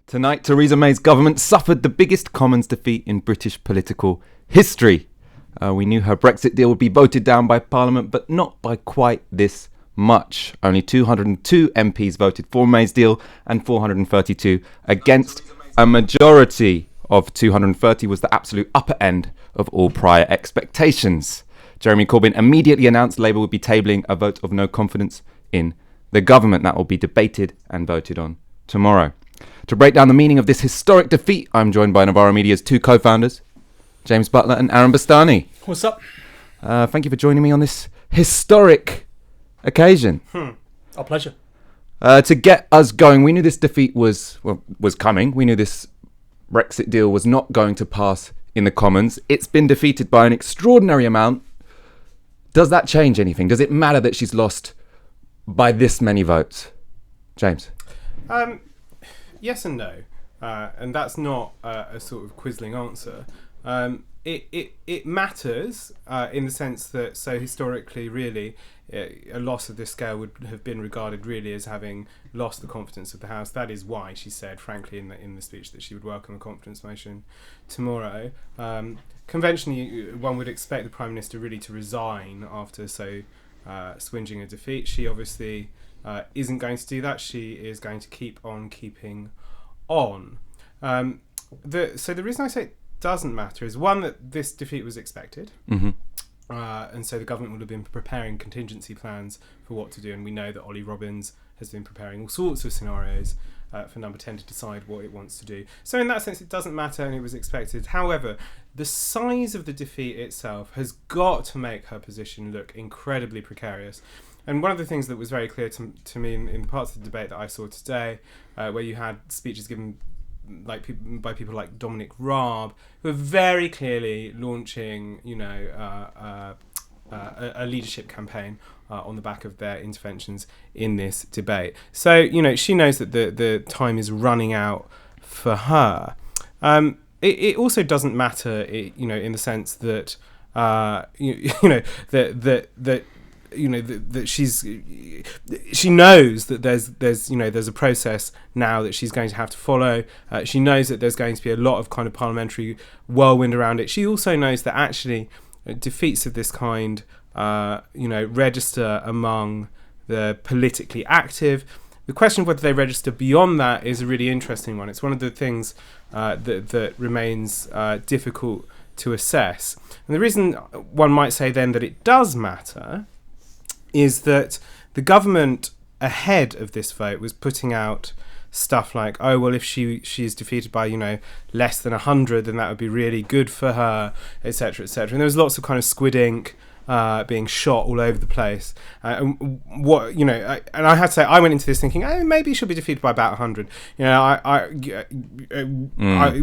Tonight, Theresa May's government suffered the biggest Commons defeat in British political history. We knew her Brexit deal would be voted down by Parliament, but not by quite this much. Only 202 MPs voted for May's deal and 432 against. A majority of 230 was the absolute upper end of all prior expectations. Jeremy Corbyn immediately announced Labour would be tabling a vote of no confidence in the government. That will be debated and voted on tomorrow. To break down the meaning of this historic defeat, I'm joined by Navarro Media's two co-founders, James Butler and Aaron Bastani. What's up? Thank you for joining me on this historic occasion. Our pleasure. To get us going, we knew this defeat was coming. We knew this Brexit deal was not going to pass in the Commons. It's been defeated by an extraordinary amount. Does that change anything? Does it matter that she's lost by this many votes? James? Yes and no. And that's not a sort of quizzling answer. It matters in the sense that, so historically, really, a loss of this scale would have been regarded really as having lost the confidence of the House. That is why she said, frankly, in the speech, that she would welcome a confidence motion tomorrow. Conventionally, one would expect the Prime Minister really to resign after so swinging a defeat. She obviously isn't going to do that. She is going to keep on keeping on. So the reason I say it doesn't matter is, one, that this defeat was expected. Mm-hmm. And so the government would have been preparing contingency plans for what to do, and we know that Ollie Robbins has been preparing all sorts of scenarios for Number 10 to decide what it wants to do. So in that sense, it doesn't matter, and it was expected. However, the size of the defeat itself has got to make her position look incredibly precarious. And one of the things that was very clear to me in the parts of the debate that I saw today, where you had speeches given by people like Dominic Raab, who are very clearly launching, a leadership campaign on the back of their interventions in this debate. So, she knows that the time is running out for her. It also doesn't matter, in the sense that, that she knows that there's a process now that she's going to have to follow. She knows that there's going to be a lot of kind of parliamentary whirlwind around it. She also knows that actually defeats of this kind, register among the politically active. The question of whether they register beyond that is a really interesting one. It's one of the things that remains difficult to assess. And the reason one might say then that it does matter is that the government ahead of this vote was putting out stuff like, oh, well, if she's defeated by, less than 100, then that would be really good for her, etc., etc. And there was lots of kind of squid ink being shot all over the place. And I had to say, I went into this thinking, maybe she'll be defeated by about 100.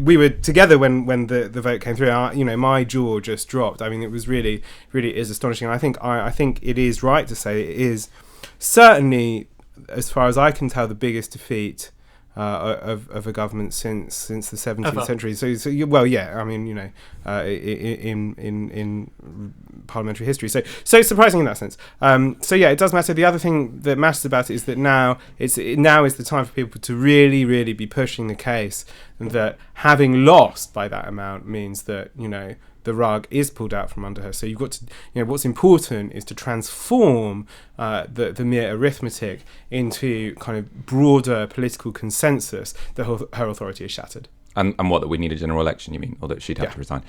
We were together when the vote came through. My jaw just dropped. I mean, it was really is astonishing. And I think it is right to say it is certainly, as far as I can tell, the biggest defeat of a government since the 17th century. So well, yeah. I mean, in parliamentary history. So surprising in that sense. So yeah, it does matter. The other thing that matters about it is that now is the time for people to really, really be pushing the case, and that having lost by that amount means that the rug is pulled out from under her. So you've got to, what's important is to transform the mere arithmetic into kind of broader political consensus that her authority is shattered. And what, that we need a general election, you mean? Or that she'd have to resign?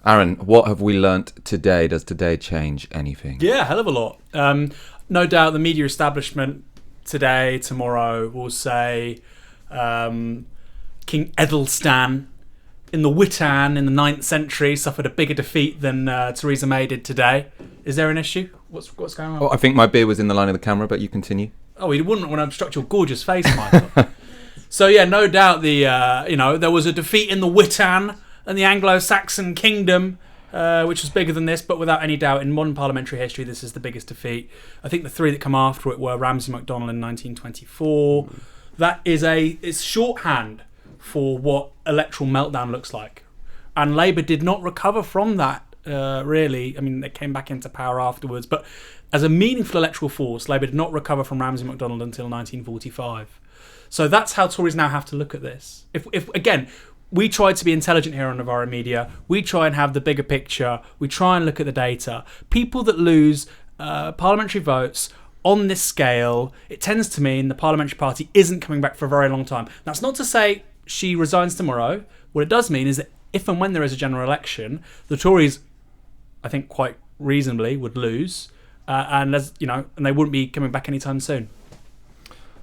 Aaron, what have we learnt today? Does today change anything? Yeah, a hell of a lot. No doubt the media establishment today, tomorrow, will say King Edelstan in the Witan in the 9th century suffered a bigger defeat than Theresa May did today. Is there an issue? What's going on? Oh, I think my beer was in the line of the camera, but you continue. Oh, he wouldn't want to obstruct your gorgeous face, Michael. So yeah, no doubt there was a defeat in the Witan and the Anglo-Saxon kingdom, which was bigger than this, but without any doubt, in modern parliamentary history, this is the biggest defeat. I think the three that come after it were Ramsay MacDonald in 1924. That is it's shorthand for what electoral meltdown looks like. And Labour did not recover from that, really. I mean, they came back into power afterwards, but as a meaningful electoral force, Labour did not recover from Ramsay MacDonald until 1945. So that's how Tories now have to look at this. If again, we try to be intelligent here on Novara Media. We try and have the bigger picture. We try and look at the data. People that lose parliamentary votes on this scale, it tends to mean the Parliamentary Party isn't coming back for a very long time. That's not to say she resigns tomorrow. What it does mean is that if and when there is a general election, the Tories, I think quite reasonably, would lose, and they wouldn't be coming back anytime soon.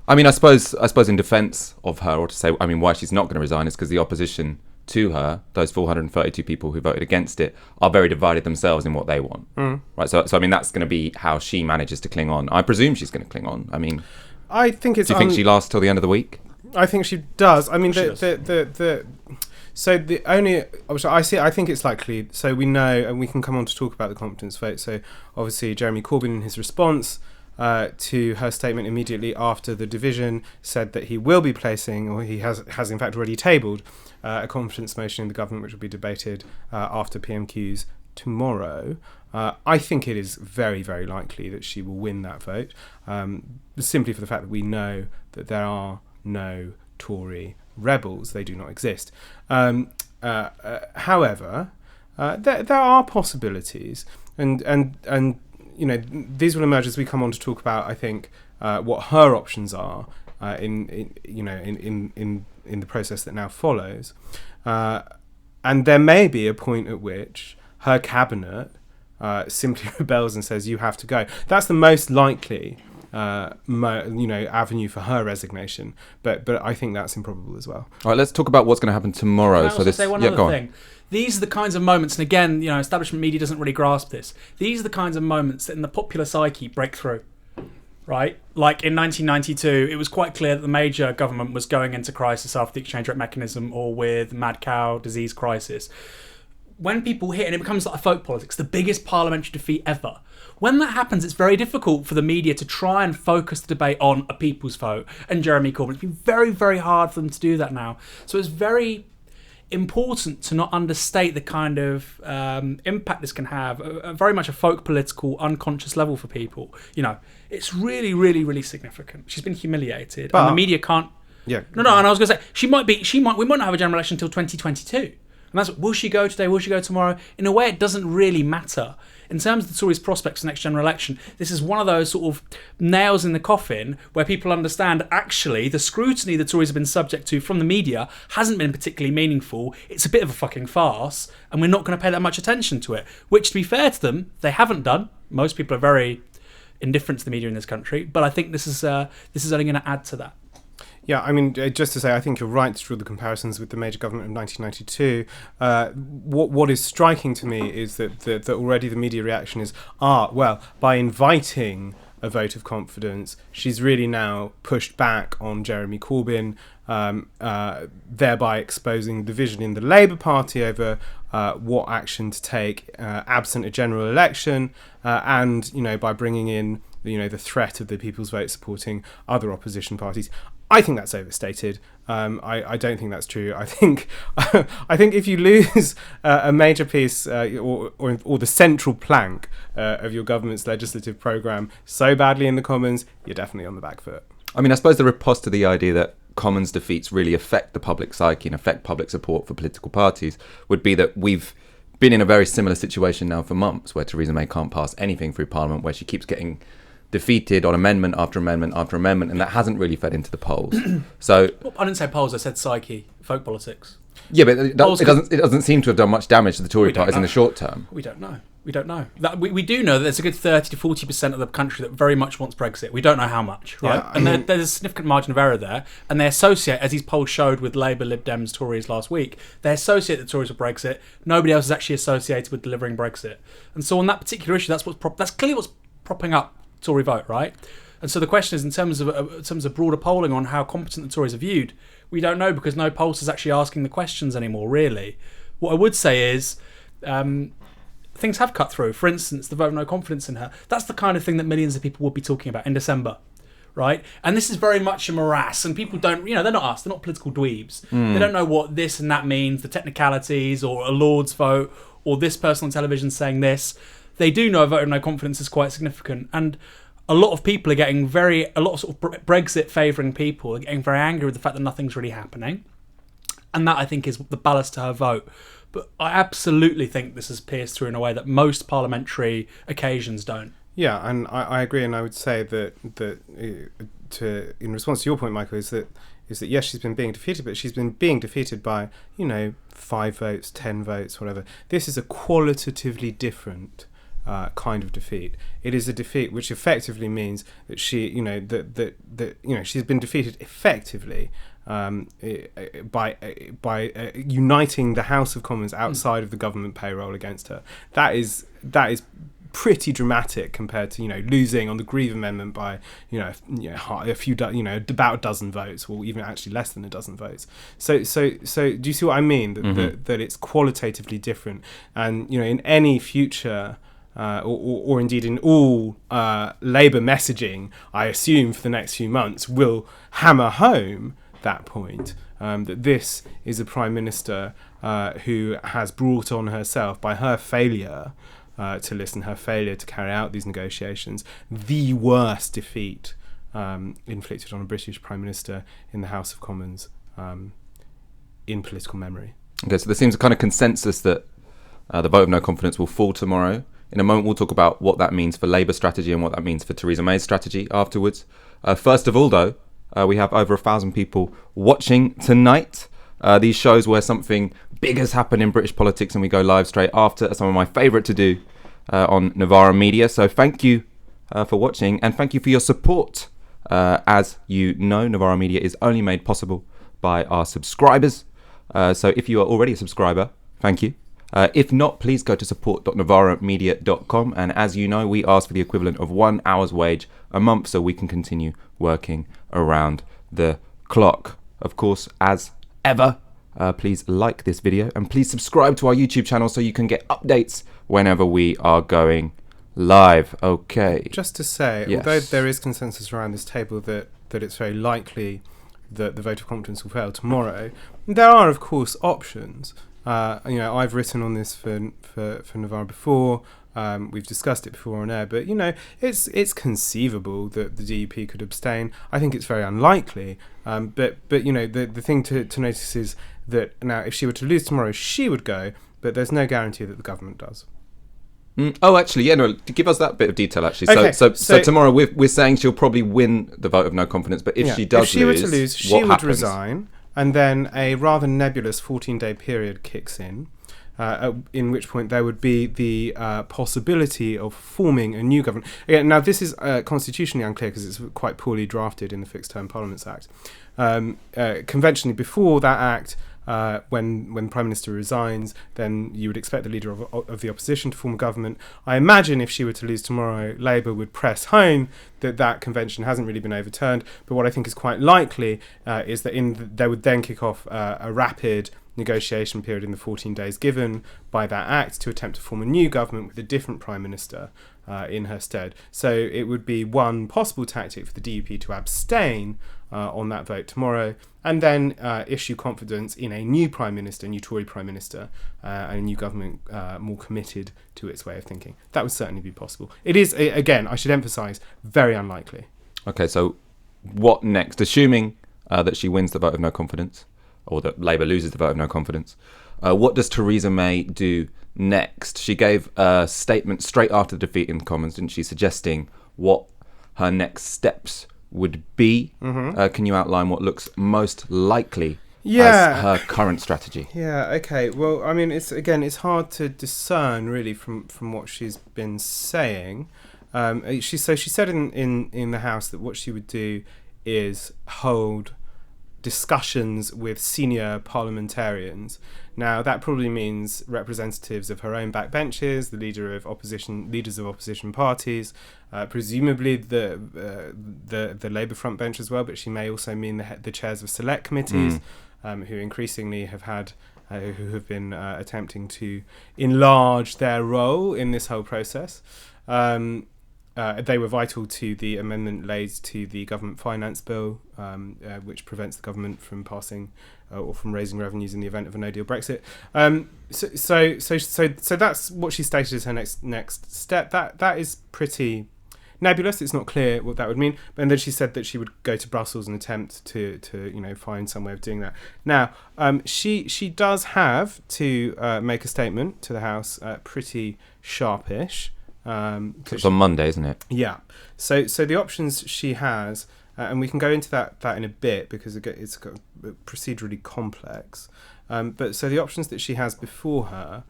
I mean, I suppose in defence of her, or to say, I mean, why she's not going to resign is because the opposition to her, those 432 people who voted against it, are very divided themselves in what they want. Right. So I mean, that's going to be how she manages to cling on. I presume she's going to cling on. I mean, I think it's. Do you think she lasts till the end of the week? I think she does. I mean, I think it's likely. So we know, and we can come on to talk about the confidence vote. So obviously, Jeremy Corbyn, in his response to her statement immediately after the division, said that he will be placing, or he has in fact already tabled, a confidence motion in the government, which will be debated after PMQs tomorrow. I think it is very, very likely that she will win that vote, simply for the fact that we know that there are no Tory rebels. They do not exist. However, there are possibilities, and these will emerge as we come on to talk about, I think, what her options are in the process that now follows, and there may be a point at which her cabinet simply rebels and says you have to go. That's the most likely avenue for her resignation, but I think that's improbable as well. All right, let's talk about what's going to happen tomorrow. Can I also say one other thing? These are the kinds of moments, and again, establishment media doesn't really grasp this. These are the kinds of moments that in the popular psyche break through, right? Like in 1992, it was quite clear that the major government was going into crisis after the exchange rate mechanism or with mad cow disease crisis. When people hit, and it becomes like folk politics, the biggest parliamentary defeat ever. When that happens, it's very difficult for the media to try and focus the debate on a people's vote and Jeremy Corbyn. It's been very, very hard for them to do that now. So it's very important to not understate the kind of impact this can have, very much a folk political unconscious level for people. It's really, really, really significant. She's been humiliated, and the media can't. Yeah. No. And I was going to say we might not have a general election until 2022. And that's, will she go today? Will she go tomorrow? In a way, it doesn't really matter. In terms of the Tories' prospects for the next general election, this is one of those sort of nails in the coffin where people understand actually the scrutiny the Tories have been subject to from the media hasn't been particularly meaningful. It's a bit of a fucking farce, and we're not going to pay that much attention to it. Which, to be fair to them, they haven't done. Most people are very indifferent to the media in this country, but I think this is only going to add to that. Yeah, I mean, just to say, I think you're right to draw the comparisons with the major government of 1992. What is striking to me is that already the media reaction is, by inviting a vote of confidence, she's really now pushed back on Jeremy Corbyn, thereby exposing division in the Labour Party over what action to take absent a general election, and by bringing in the threat of the People's Vote supporting other opposition parties. I think that's overstated. I don't think that's true. I think if you lose a major piece or the central plank of your government's legislative programme so badly in the Commons, you're definitely on the back foot. I mean, I suppose the riposte to the idea that Commons defeats really affect the public psyche and affect public support for political parties would be that we've been in a very similar situation now for months, where Theresa May can't pass anything through Parliament, where she keeps getting defeated on amendment after amendment after amendment, and that hasn't really fed into the polls. So I didn't say polls, I said psyche, folk politics. Yeah, but it doesn't seem to have done much damage to the Tory parties in the short term. We don't know. We do know that there's a good 30 to 40% of the country that very much wants Brexit. We don't know how much, right? Yeah, and there's a significant margin of error there. And they associate, as these polls showed with Labour, Lib Dems, Tories last week, they associate the Tories with Brexit. Nobody else is actually associated with delivering Brexit. And so on that particular issue, that's clearly what's propping up Tory vote, right? And so the question is, in terms of broader polling on how competent the Tories are viewed, we don't know, because no pollster is actually asking the questions anymore, really. What I would say is things have cut through. For instance, the vote of no confidence in her. That's the kind of thing that millions of people would be talking about in December, right? And this is very much a morass, and people don't, they're not us, they're not political dweebs. They don't know what this and that means, the technicalities, or a Lord's vote, or this person on television saying this. They do know a vote of no confidence is quite significant. And a lot of people are getting a lot of sort of Brexit favouring people are getting very angry with the fact that nothing's really happening. And that, I think, is the ballast to her vote. But I absolutely think this has pierced through in a way that most parliamentary occasions don't. Yeah, and I agree, and I would say that in response to your point, Michael, is that yes, she's been being defeated, but she's been being defeated by 5 votes, 10 votes, whatever. This is a qualitatively different kind of defeat. It is a defeat which effectively means that she's been defeated effectively by uniting the House of Commons outside of the government payroll against her. That is pretty dramatic compared to losing on the Grieve Amendment by a few about a dozen votes, or even actually less than a dozen votes. So do you see what I mean? That it's qualitatively different, and in any future or indeed in all Labour messaging, I assume for the next few months, will hammer home that point, that this is a Prime Minister who has brought on herself, by her failure to listen, her failure to carry out these negotiations, the worst defeat inflicted on a British Prime Minister in the House of Commons in political memory. Okay, so there seems a kind of consensus that the vote of no confidence will fall tomorrow. In a moment, we'll talk about what that means for Labour strategy and what that means for Theresa May's strategy afterwards. First of all, though, we have over 1,000 people watching tonight. These shows where something big has happened in British politics and we go live straight after. Some of my favourite to do on Novara Media. So thank you for watching, and thank you for your support. As you know, Novara Media is only made possible by our subscribers. So if you are already a subscriber, thank you. If not, please go to support.novaramedia.com, and as you know, we ask for the equivalent of 1 hour's wage a month so we can continue working around the clock. Of course, as ever, please like this video and please subscribe to our YouTube channel so you can get updates whenever we are going live. Okay. Just to say, yes, although there is consensus around this table that it's very likely that the vote of confidence will fail tomorrow, there are, of course, options. I've written on this for Novara before. We've discussed it before on air, but it's conceivable that the DUP could abstain. I think it's very unlikely. But the thing to notice is that now, if she were to lose tomorrow, she would go, but there's no guarantee that the government does. Oh, actually, yeah, no. Give us that bit of detail, actually. Okay, so tomorrow we're saying she'll probably win the vote of no confidence, but if she does if she were to lose, she what would happens? resign, and then a rather nebulous 14-day period kicks in which point there would be the possibility of forming a new government. Again, now this is constitutionally unclear because it's quite poorly drafted in the Fixed Term Parliaments Act. Conventionally, before that act, when the Prime Minister resigns, then you would expect the leader of the opposition to form a government. I imagine if she were to lose tomorrow, Labour would press home that convention hasn't really been overturned. But what I think is quite likely is that they would then kick off a rapid negotiation period in the 14 days given by that act to attempt to form a new government with a different Prime Minister in her stead. So it would be one possible tactic for the DUP to abstain on that vote tomorrow, and then issue confidence in a new Prime Minister, a new Tory Prime Minister, and a new government more committed to its way of thinking. That would certainly be possible. It is, again, I should emphasise, very unlikely. Okay, so what next? Assuming that she wins the vote of no confidence, or that Labour loses the vote of no confidence, what does Theresa May do next? She gave a statement straight after the defeat in the Commons, didn't she, suggesting what her next steps would be. Can you outline what looks most likely as her current strategy? Yeah, okay. Well, I mean, it's hard to discern really from what she's been saying. She said in the House that what she would do is hold discussions with senior parliamentarians. Now, that probably means representatives of her own backbenches, the leaders of opposition parties, presumably the Labour front bench as well, but she may also mean the chairs of select committees, who increasingly who have been attempting to enlarge their role in this whole process. They were vital to the amendment laid to the government finance bill, which prevents the government from passing or from raising revenues in the event of a no-deal Brexit. So that's what she stated as her next step. That is pretty nebulous. It's not clear what that would mean. And then she said that she would go to Brussels and attempt to find some way of doing that. Now, she does have to make a statement to the House, pretty sharpish. It's on Monday, isn't it? Yeah. So the options she has, and we can go into that in a bit because it's procedurally complex. But so the options that she has before her,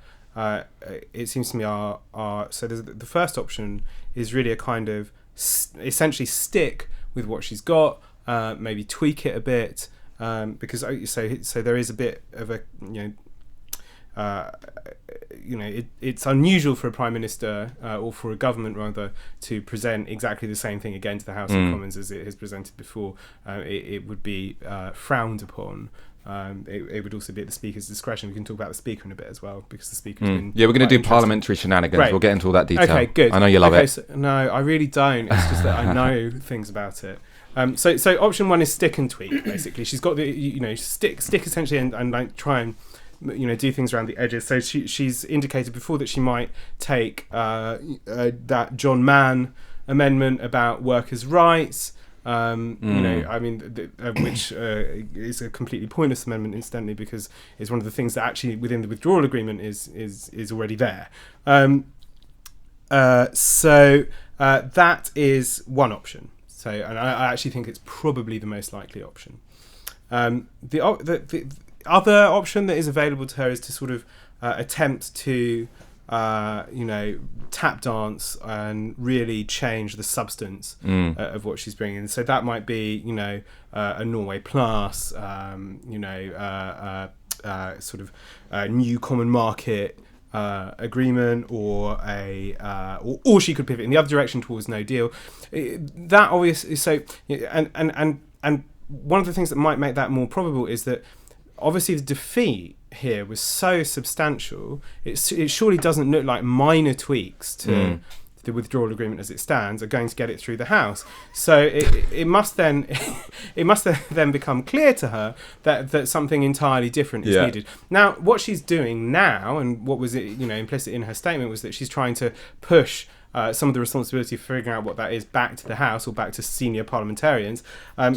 it seems to me are so the first option is really a kind of essentially stick with what she's got, maybe tweak it a bit, because so there is a bit of a it's unusual for a prime minister or for a government rather to present exactly the same thing again to the House of Commons as it has presented before. It would be frowned upon. It would also be at the Speaker's discretion. We can talk about the Speaker in a bit as well, because the Speaker's been we're going to do parliamentary shenanigans. Right. We'll get into all that detail. Okay, good. I know you love it. So, no, I really don't. It's just that I know things about it. So option one is stick and tweak. Basically, she's got the stick essentially and like try and do things around the edges. So she's indicated before that she might take that John Mann amendment about workers' rights. Which is a completely pointless amendment, incidentally, because it's one of the things that actually within the withdrawal agreement is already there. So that is one option. So, and I actually think it's probably the most likely option. The other option that is available to her is to sort of attempt to tap dance and really change the substance of what she's bringing. So that might be, a Norway Plus, sort of a new common market agreement, or or she could pivot in the other direction towards no deal. That obviously, so and one of the things that might make that more probable is that obviously the defeat here was so substantial, it surely doesn't look like minor tweaks to the withdrawal agreement as it stands are going to get it through the House. So it must then become clear to her that something entirely different is needed. Now, what she's doing now, and what was implicit in her statement, was that she's trying to push some of the responsibility for figuring out what that is back to the House or back to senior parliamentarians.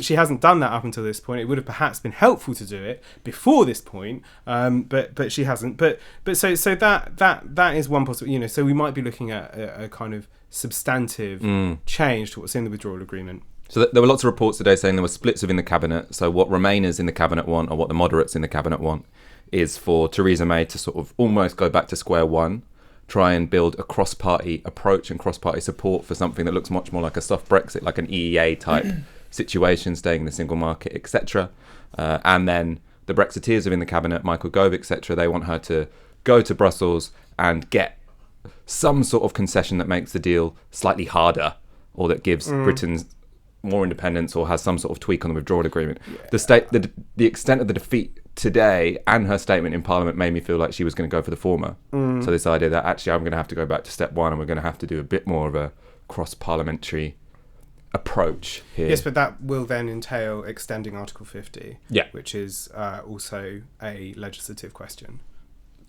She hasn't done that up until this point. It would have perhaps been helpful to do it before this point, but she hasn't. But so that is one possible. So we might be looking at a kind of substantive change to what's in the withdrawal agreement. So there were lots of reports today saying there were splits within the cabinet. So what Remainers in the cabinet want, or what the moderates in the cabinet want, is for Theresa May to sort of almost go back to square one. Try and build a cross-party approach and cross-party support for something that looks much more like a soft Brexit, like an EEA type situation, staying in the single market, etc. And then the Brexiteers are in the cabinet, Michael Gove, etc. They want her to go to Brussels and get some sort of concession that makes the deal slightly harder, or that gives Britain more independence, or has some sort of tweak on the withdrawal agreement. The extent of the defeat today and her statement in Parliament made me feel like she was going to go for the former. So this idea that actually I'm going to have to go back to step one, and we're going to have to do a bit more of a cross-parliamentary approach here. Yes, but that will then entail extending Article 50, which is also a legislative question.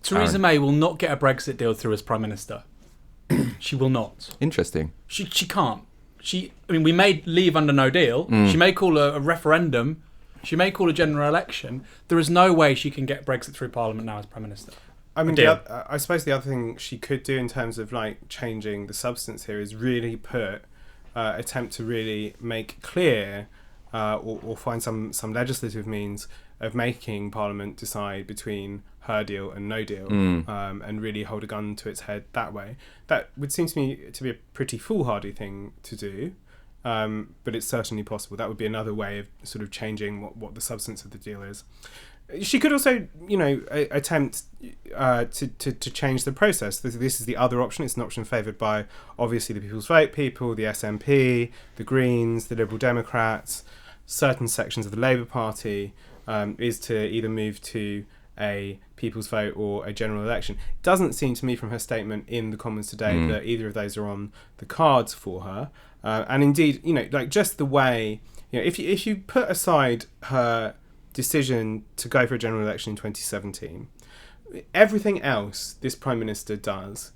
Theresa May will not get a Brexit deal through as Prime Minister. She will not. Interesting. She can't. We may leave under no deal. She may call a referendum. She may call a general election. There is no way she can get Brexit through Parliament now as Prime Minister. I mean, I suppose the other thing she could do in terms of like changing the substance here is really attempt to really make clear or find some legislative means of making Parliament decide between her deal and no deal, and really hold a gun to its head that way. That would seem to me to be a pretty foolhardy thing to do. But it's certainly possible. That would be another way of sort of changing what the substance of the deal is. She could also, attempt to change the process. This is the other option. It's an option favoured by, obviously, the People's Vote people, the SNP, the Greens, the Liberal Democrats, certain sections of the Labour Party, is to either move to a People's Vote or a general election. It doesn't seem to me from her statement in the Commons today that either of those are on the cards for her. And indeed, just the way, if you put aside her decision to go for a general election in 2017, everything else this Prime Minister does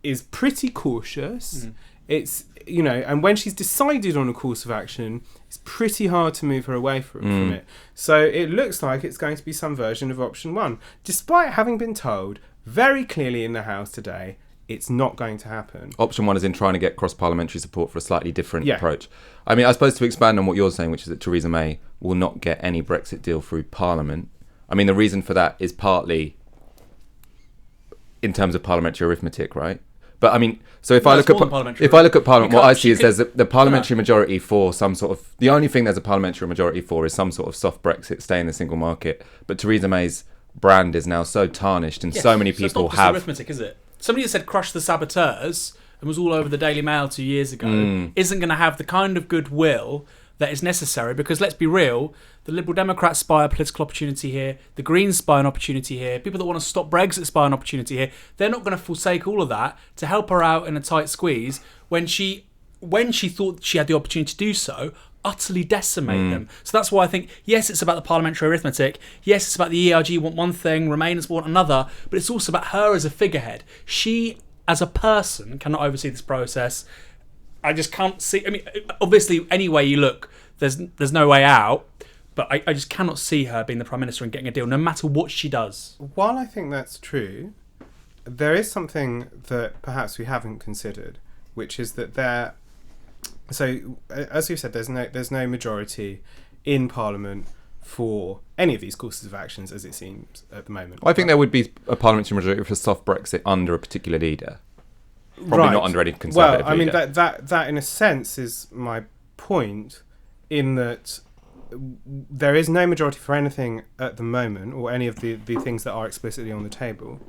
is pretty cautious. it's, you know, and when she's decided on a course of action, it's pretty hard to move her away from it. So it looks like it's going to be some version of option one, despite having been told very clearly in the House today it's not going to happen. Option one is in trying to get cross-parliamentary support for a slightly different approach. I mean, I suppose to expand on what you're saying, which is that Theresa May will not get any Brexit deal through Parliament. I mean, the reason for that is partly in terms of parliamentary arithmetic, right? But I mean, so if I look at Parliament, what I see is there's the parliamentary majority for some sort of. The only thing there's a parliamentary majority for is some sort of soft Brexit, stay in the single market. But Theresa May's brand is now so tarnished, and so many people have. Arithmetic, is it? Somebody that said crush the saboteurs and was all over the Daily Mail 2 years ago isn't going to have the kind of goodwill that is necessary, because let's be real, the Liberal Democrats spy a political opportunity here, the Greens spy an opportunity here, people that want to stop Brexit spy an opportunity here. They're not going to forsake all of that to help her out in a tight squeeze when she thought she had the opportunity to do so, utterly decimate them. So that's why I think, yes, it's about the parliamentary arithmetic, yes, it's about the ERG want one thing, Remainers want another, but it's also about her as a figurehead. She, as a person, cannot oversee this process. I just can't see. I mean, obviously, any way you look, there's no way out. But I just cannot see her being the Prime Minister and getting a deal, no matter what she does. While I think that's true, there is something that perhaps we haven't considered, which is that there. So, as we've said, there's no majority in Parliament for any of these courses of actions, as it seems at the moment. Well, I think there would be a parliamentary majority for soft Brexit under a particular leader. Probably not under any conservative leader. leader. Well, I mean, that in a sense is my point, in that there is no majority for anything at the moment, or any of the things that are explicitly on the table.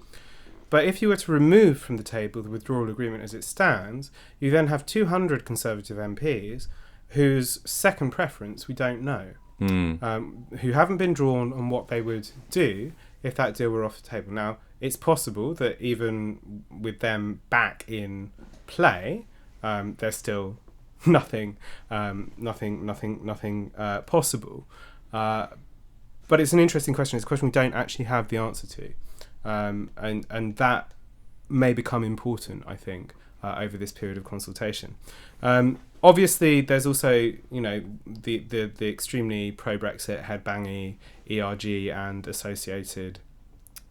But if you were to remove from the table the withdrawal agreement as it stands, you then have 200 Conservative MPs whose second preference we don't know, who haven't been drawn on what they would do if that deal were off the table. Now, it's possible that even with them back in play, there's still nothing possible. But it's an interesting question. It's a question we don't actually have the answer to. And that may become important, I think, over this period of consultation. Obviously, there's also, you know, the extremely pro-Brexit headbangy ERG and associated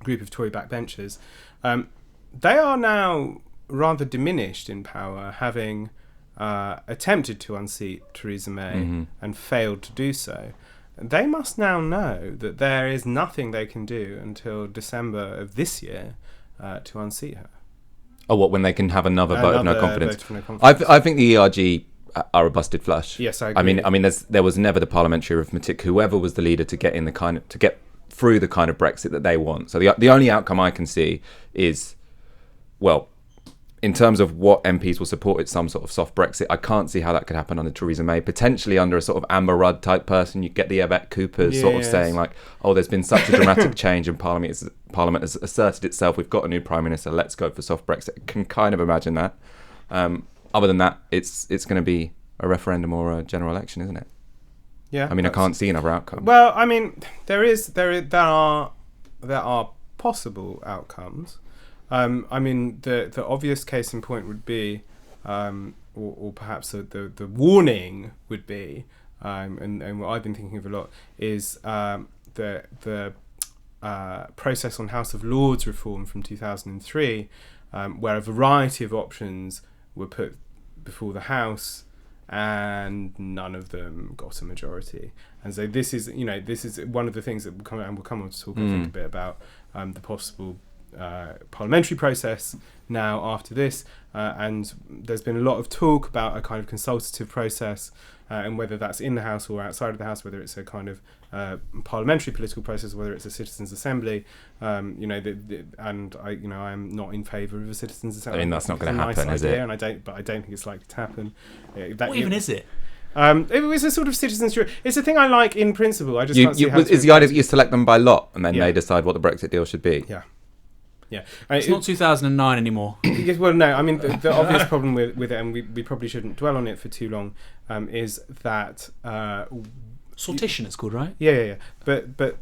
group of Tory backbenchers. They are now rather diminished in power, having attempted to unseat Theresa May and failed to do so. They must now know that there is nothing they can do until December of this year to unseat her. Oh, what, when they can have another vote of no confidence? I think the ERG are a busted flush. Yes, I agree. I mean, there was never the parliamentary arithmetic. Whoever was the leader to get through the kind of Brexit that they want. So the only outcome I can see is, well, in terms of what MPs will support, it's some sort of soft Brexit. I can't see how that could happen under Theresa May. Potentially under a sort of Amber Rudd type person, you get the Yvette Coopers sort of saying like, "Oh, there's been such a dramatic change in Parliament has asserted itself. We've got a new Prime Minister. Let's go for soft Brexit." I can kind of imagine that. Other than that, it's going to be a referendum or a general election, isn't it? Yeah. I mean, I can't see another outcome. Well, I mean, there are possible outcomes. I mean, the obvious case in point would be, or perhaps the warning would be, and what I've been thinking of a lot is the process on House of Lords reform from 2003, where a variety of options were put before the House, and none of them got a majority. And so this is one of the things that we'll come on to talk, I think, a bit about the possible parliamentary process now after this, and there's been a lot of talk about a kind of consultative process, and whether that's in the House or outside of the House, whether it's a kind of parliamentary political process, whether it's a citizens' assembly. And I am not in favour of a citizens' assembly. I mean, that's not going to happen, is it? And I don't think it's likely to happen. What even is it? It was a sort of citizens' jury. It's a thing I like in principle. I just can't see how is the idea that you select them by lot and then they decide what the Brexit deal should be? Yeah, it's not 2009 anymore. Well, no, I mean the obvious problem with it, and we probably shouldn't dwell on it for too long, is that sortition it's called, right? Yeah. But the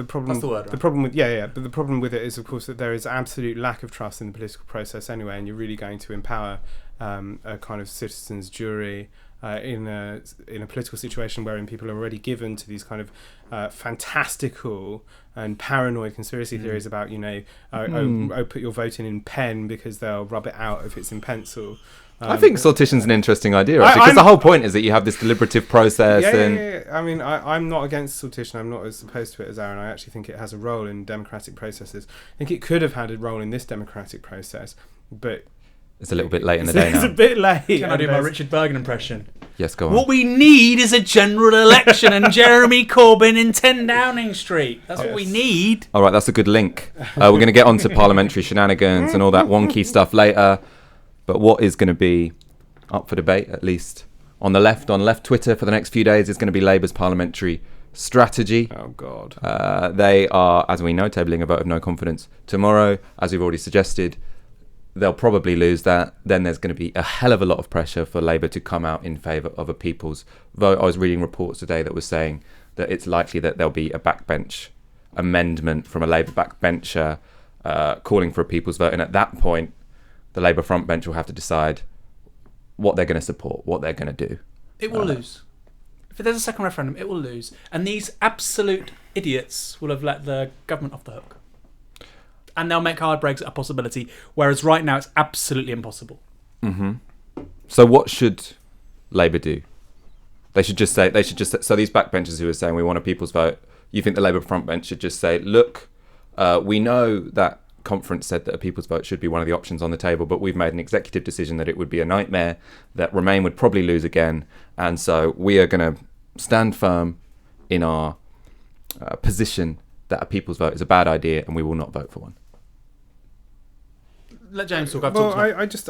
problem. That's the word, right? The problem with But the problem with it is, of course, that there is absolute lack of trust in the political process anyway, and you're really going to empower a kind of citizens' jury in a political situation wherein people are already given to these kind of fantastical and paranoid conspiracy theories about, put your vote in pen because they'll rub it out if it's in pencil. I think sortition's an interesting idea, actually, because the whole point is that you have this deliberative process. Yeah. I mean, I'm not against sortition. I'm not as opposed to it as Aaron. I actually think it has a role in democratic processes. I think it could have had a role in this democratic process, but it's a little bit late in the day now. It's a bit late. Can I do my Richard Bergen impression? Yes, go on. What we need is a general election and Jeremy Corbyn in 10 Downing Street. That's what we need. All right, that's a good link. We're going to get onto parliamentary shenanigans and all that wonky stuff later. But what is going to be up for debate, at least on left Twitter for the next few days, is going to be Labour's parliamentary strategy. Oh, God. They are, as we know, tabling a vote of no confidence tomorrow. As we've already suggested, they'll probably lose that. Then there's going to be a hell of a lot of pressure for Labour to come out in favour of a people's vote. I was reading reports today that was saying that it's likely that there'll be a backbench amendment from a Labour backbencher calling for a people's vote. And at that point, the Labour front bench will have to decide what they're going to support, what they're going to do. It will lose. If there's a second referendum, it will lose. And these absolute idiots will have let the government off the hook. And they'll make hard Brexit a possibility, whereas right now it's absolutely impossible. Mm-hmm. So what should Labour do? So these backbenchers who are saying we want a people's vote, you think the Labour front bench should just say, look, we know that conference said that a people's vote should be one of the options on the table, but we've made an executive decision that it would be a nightmare, that Remain would probably lose again, and so we are going to stand firm in our position that a people's vote is a bad idea and we will not vote for one. Let James talk. I just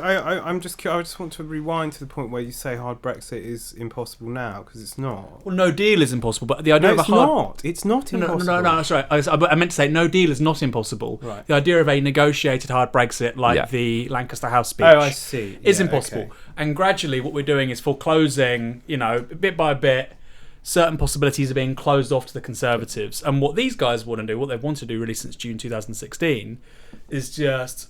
want to rewind to the point where you say hard Brexit is impossible now, because it's not. Well, no deal is impossible, but the idea of a hard... It's not impossible. No, sorry. I meant to say no deal is not impossible. Right. The idea of a negotiated hard Brexit, like the Lancaster House speech, I see. is impossible. Okay. And gradually what we're doing is foreclosing, bit by bit, certain possibilities are being closed off to the Conservatives. And what these guys want to do, what they've wanted to do really since June 2016, is just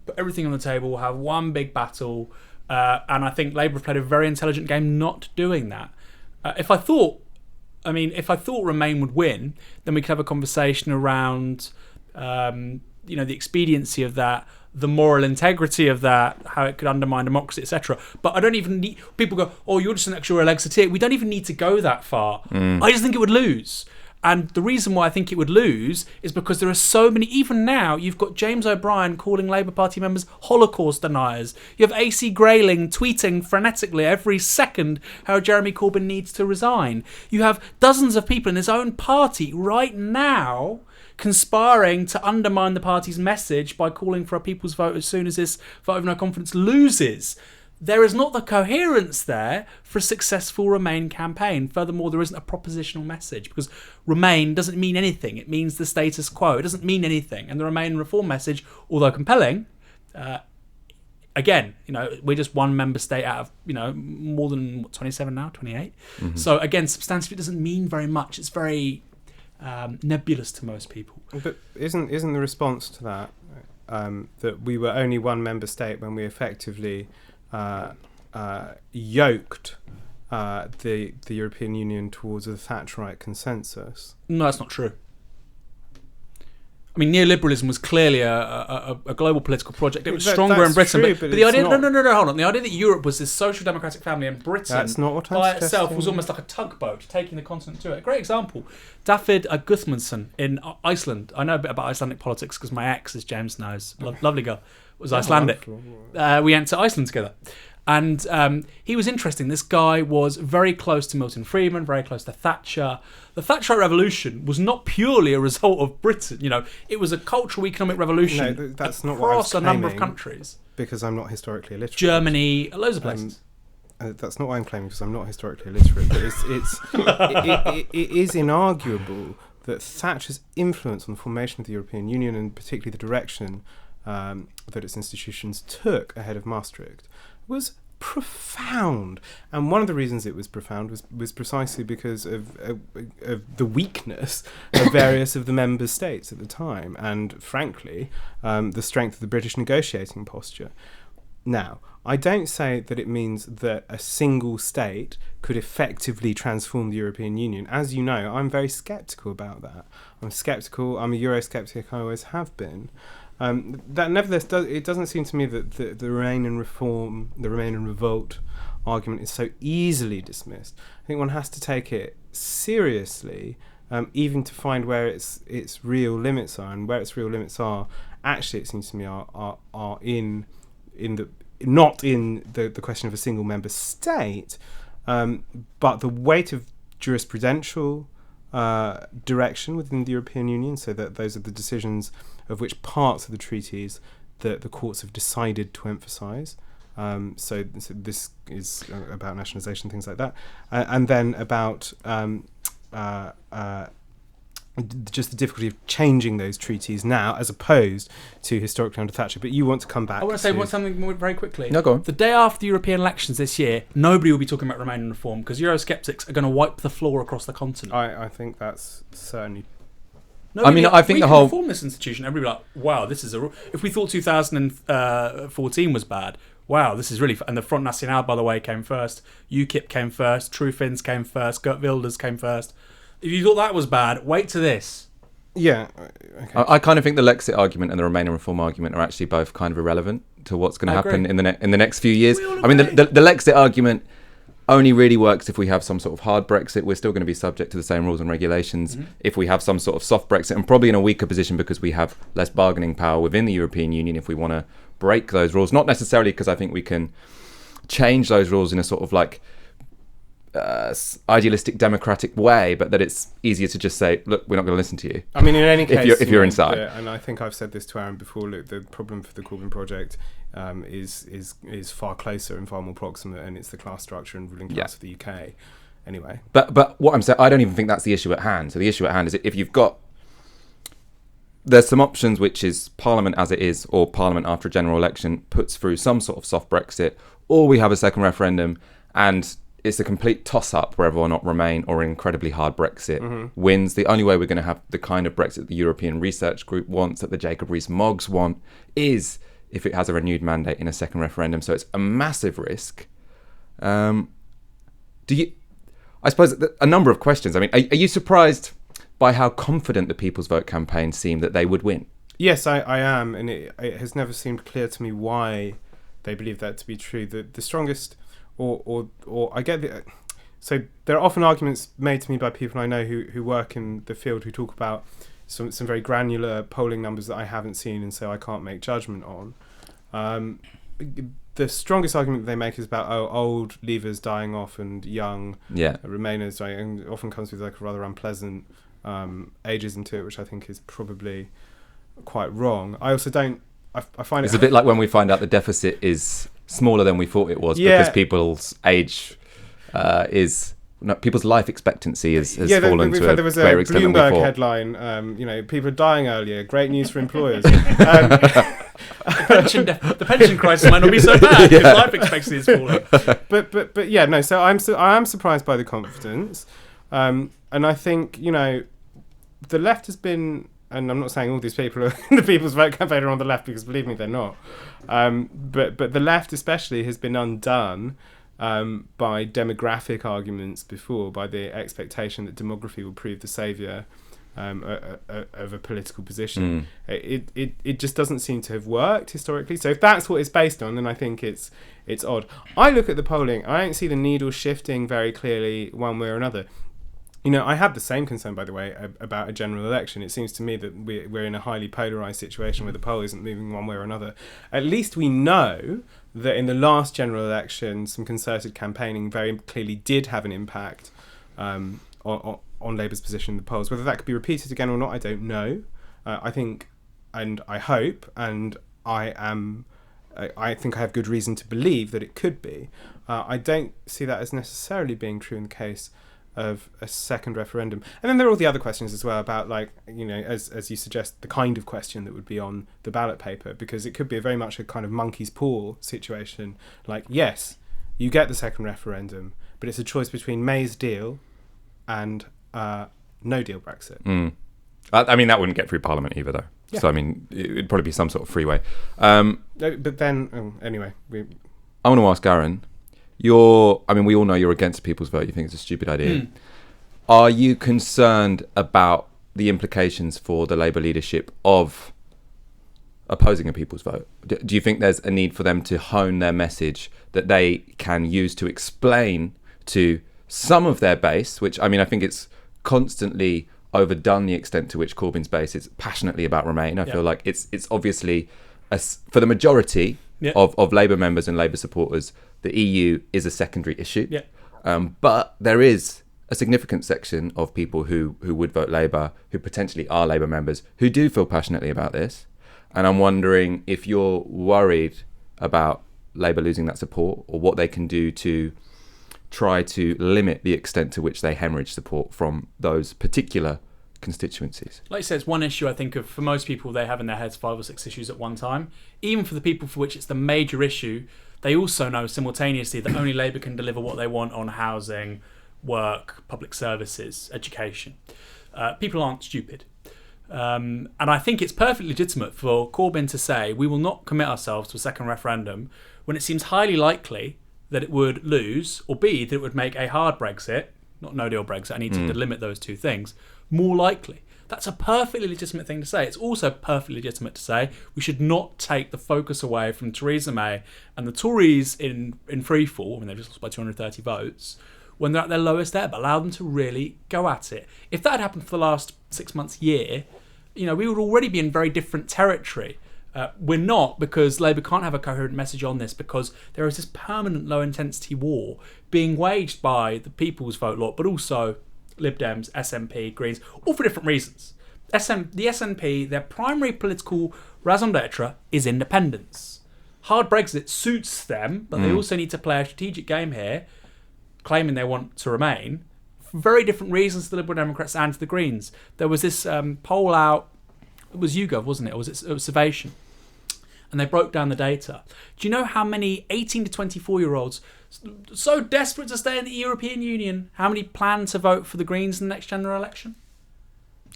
put everything on the table, have one big battle, and I think Labour have played a very intelligent game not doing that. If I thought Remain would win, then we could have a conversation around, the expediency of that, the moral integrity of that, how it could undermine democracy, etc. But I don't even need... People go, oh, you're just an electoral exiteer. We don't even need to go that far. I just think it would lose. And the reason why I think it would lose is because there are so many... Even now, you've got James O'Brien calling Labour Party members Holocaust deniers. You have AC Grayling tweeting frenetically every second how Jeremy Corbyn needs to resign. You have dozens of people in his own party right now conspiring to undermine the party's message by calling for a people's vote as soon as this vote of no confidence loses. There is not the coherence there for a successful Remain campaign. Furthermore, there isn't a propositional message, because Remain doesn't mean anything. It means the status quo. It doesn't mean anything. And the Remain reform message, although compelling, again, we're just one member state out of, more than 27 now, 28. Mm-hmm. So again, substantively, it doesn't mean very much. It's very nebulous to most people. But isn't the response to that that we were only one member state when we effectively yoked the European Union towards a Thatcherite consensus? No, that's not true. I mean, neoliberalism was clearly a global political project. It was stronger in Britain, true, but the idea... No, hold on. The idea that Europe was this social democratic family and Britain that's not what I'm by itself was almost like a tugboat taking the continent to it. A great example, David Gudmundsson in Iceland. I know a bit about Icelandic politics because my ex, as James knows, lovely girl, was Icelandic. We went to Iceland together. And he was interesting. This guy was very close to Milton Friedman, very close to Thatcher. The Thatcherite revolution was not purely a result of Britain. It was a cultural economic revolution that's not across a number of countries. Because I'm not historically illiterate. Germany, loads of places. That's not what I'm claiming, because I'm not historically illiterate. But it is inarguable that Thatcher's influence on the formation of the European Union, and particularly the direction that its institutions took ahead of Maastricht, was profound. And one of the reasons it was profound was precisely because of the weakness of various of the member states at the time, and frankly the strength of the British negotiating posture. Now, I don't say that it means that a single state could effectively transform the European Union. As you know, I'm very sceptical about that. I'm sceptical. I'm a Eurosceptic. I always have been. That nevertheless, it doesn't seem to me that the Remain and Reform, the Remain and Revolt argument is so easily dismissed. I think one has to take it seriously, even to find where its real limits are, and where its real limits are. Actually, it seems to me are in the not in the question of a single member state, but the weight of jurisprudential direction within the European Union, so that those are the decisions of which parts of the treaties that the courts have decided to emphasise. So this is about nationalisation, things like that, and then about just the difficulty of changing those treaties now, as opposed to historically under Thatcher. But you want to come back. I want to say something more very quickly. No, go on. The day after the European elections this year, nobody will be talking about Remain and Reform because Eurosceptics are going to wipe the floor across the continent. I think that's certainly. I think we the can whole reform this institution. Everybody be like, wow, this is if we thought 2014 was bad, wow, this is really. And the Front National, by the way, came first. UKIP came first. True Finns came first. Geert Wilders came first. If you thought that was bad, wait to this. Yeah. Okay. I kind of think the Lexit argument and the Remain and Reform argument are actually both kind of irrelevant to what's going to happen in the next few years. I mean, the Lexit argument only really works if we have some sort of hard Brexit. We're still going to be subject to the same rules and regulations. Mm-hmm. If we have some sort of soft Brexit, and probably in a weaker position because we have less bargaining power within the European Union if we want to break those rules. Not necessarily because I think we can change those rules in a sort of like idealistic democratic way, but that it's easier to just say, look, we're not going to listen to you. I mean, in any case, if you're inside, and I think I've said this to Aaron before. Look, the problem for the Corbyn project is far closer and far more proximate, and it's the class structure and ruling class of the UK. Anyway, but what I'm saying, I don't even think that's the issue at hand. So the issue at hand is if you've got, there's some options, which is Parliament as it is, or Parliament after a general election puts through some sort of soft Brexit, or we have a second referendum and it's a complete toss-up whether or not Remain or incredibly hard Brexit wins. The only way we're going to have the kind of Brexit the European Research Group wants, that the Jacob Rees-Moggs want, is if it has a renewed mandate in a second referendum. So it's a massive risk. I suppose a number of questions. I mean, are you surprised by how confident the People's Vote campaign seemed that they would win? Yes, I am, and it has never seemed clear to me why they believe that to be true. The strongest, or I get the. So there are often arguments made to me by people I know who work in the field who talk about some very granular polling numbers that I haven't seen, and so I can't make judgment on. The strongest argument they make is about old leavers dying off and young Remainers dying, and it often comes with like a rather unpleasant ageism to it, which I think is probably quite wrong. I also don't. I find it's a bit like when we find out the deficit is smaller than we thought it was because people's age people's life expectancy has fallen to a there was greater a extent than we Bloomberg thought. headline, people are dying earlier. Great news for employers. The pension crisis might not be so bad because life expectancy is falling. But yeah, no. So I am surprised by the confidence, and I think the left has been. And I'm not saying all these people are the People's Vote campaign are on the left, because believe me, they're not. But the left especially has been undone by demographic arguments before, by the expectation that demography will prove the saviour of a political position. It just doesn't seem to have worked historically. So if that's what it's based on, then I think it's odd. I look at the polling, I don't see the needle shifting very clearly one way or another. I have the same concern, by the way, about a general election. It seems to me that we're in a highly polarised situation where the poll isn't moving one way or another. At least we know that in the last general election, some concerted campaigning very clearly did have an impact on Labour's position in the polls. Whether that could be repeated again or not, I don't know. I think, and I hope, and I think I have good reason to believe that it could be. I don't see that as necessarily being true in the case of a second referendum. And then there are all the other questions as well about, as you suggest, the kind of question that would be on the ballot paper, because it could be very much a kind of monkey's paw situation. Like, yes, you get the second referendum, but it's a choice between May's deal and no deal Brexit. I mean, that wouldn't get through Parliament either, though. Yeah. So, I mean, it'd probably be some sort of freeway. But then, anyway, I want to ask Aaron. We all know you're against people's vote. You think it's a stupid idea. Are you concerned about the implications for the Labour leadership of opposing a people's vote? Do you think there's a need for them to hone their message that they can use to explain to some of their base, which, I think it's constantly overdone the extent to which Corbyn's base is passionately about Remain. I feel like it's obviously, for the majority of Labour members and Labour supporters, the EU is a secondary issue. But there is a significant section of people who would vote Labour, who potentially are Labour members, who do feel passionately about this. And I'm wondering if you're worried about Labour losing that support, or what they can do to try to limit the extent to which they hemorrhage support from those particular constituencies. Like you said, it's one issue I think of. For most people, they have in their heads 5 or 6 issues at one time. Even for the people for which it's the major issue, they also know simultaneously that only Labour can deliver what they want on housing, work, public services, education. People aren't stupid. And I think it's perfectly legitimate for Corbyn to say, we will not commit ourselves to a second referendum when it seems highly likely that it would lose, or B, that it would make a hard Brexit, not no-deal Brexit, I need to limit those two things, more likely. That's a perfectly legitimate thing to say. It's also perfectly legitimate to say we should not take the focus away from Theresa May and the Tories in free fall, they've just lost by 230 votes, when they're at their lowest ebb. Allow them to really go at it. If that had happened for the last 6 months, year, we would already be in very different territory. We're not, because Labour can't have a coherent message on this, because there is this permanent low-intensity war being waged by the People's Vote lot, but also Lib Dems, SNP, Greens, all for different reasons. The SNP, their primary political raison d'etre is independence. Hard Brexit suits them, but they also need to play a strategic game here, claiming they want to remain, for very different reasons to the Liberal Democrats and to the Greens. There was this poll out, it was YouGov, wasn't it? Or was it Observation? And they broke down the data. Do you know how many 18 to 24-year-olds, so desperate to stay in the European Union, how many plan to vote for the Greens in the next general election?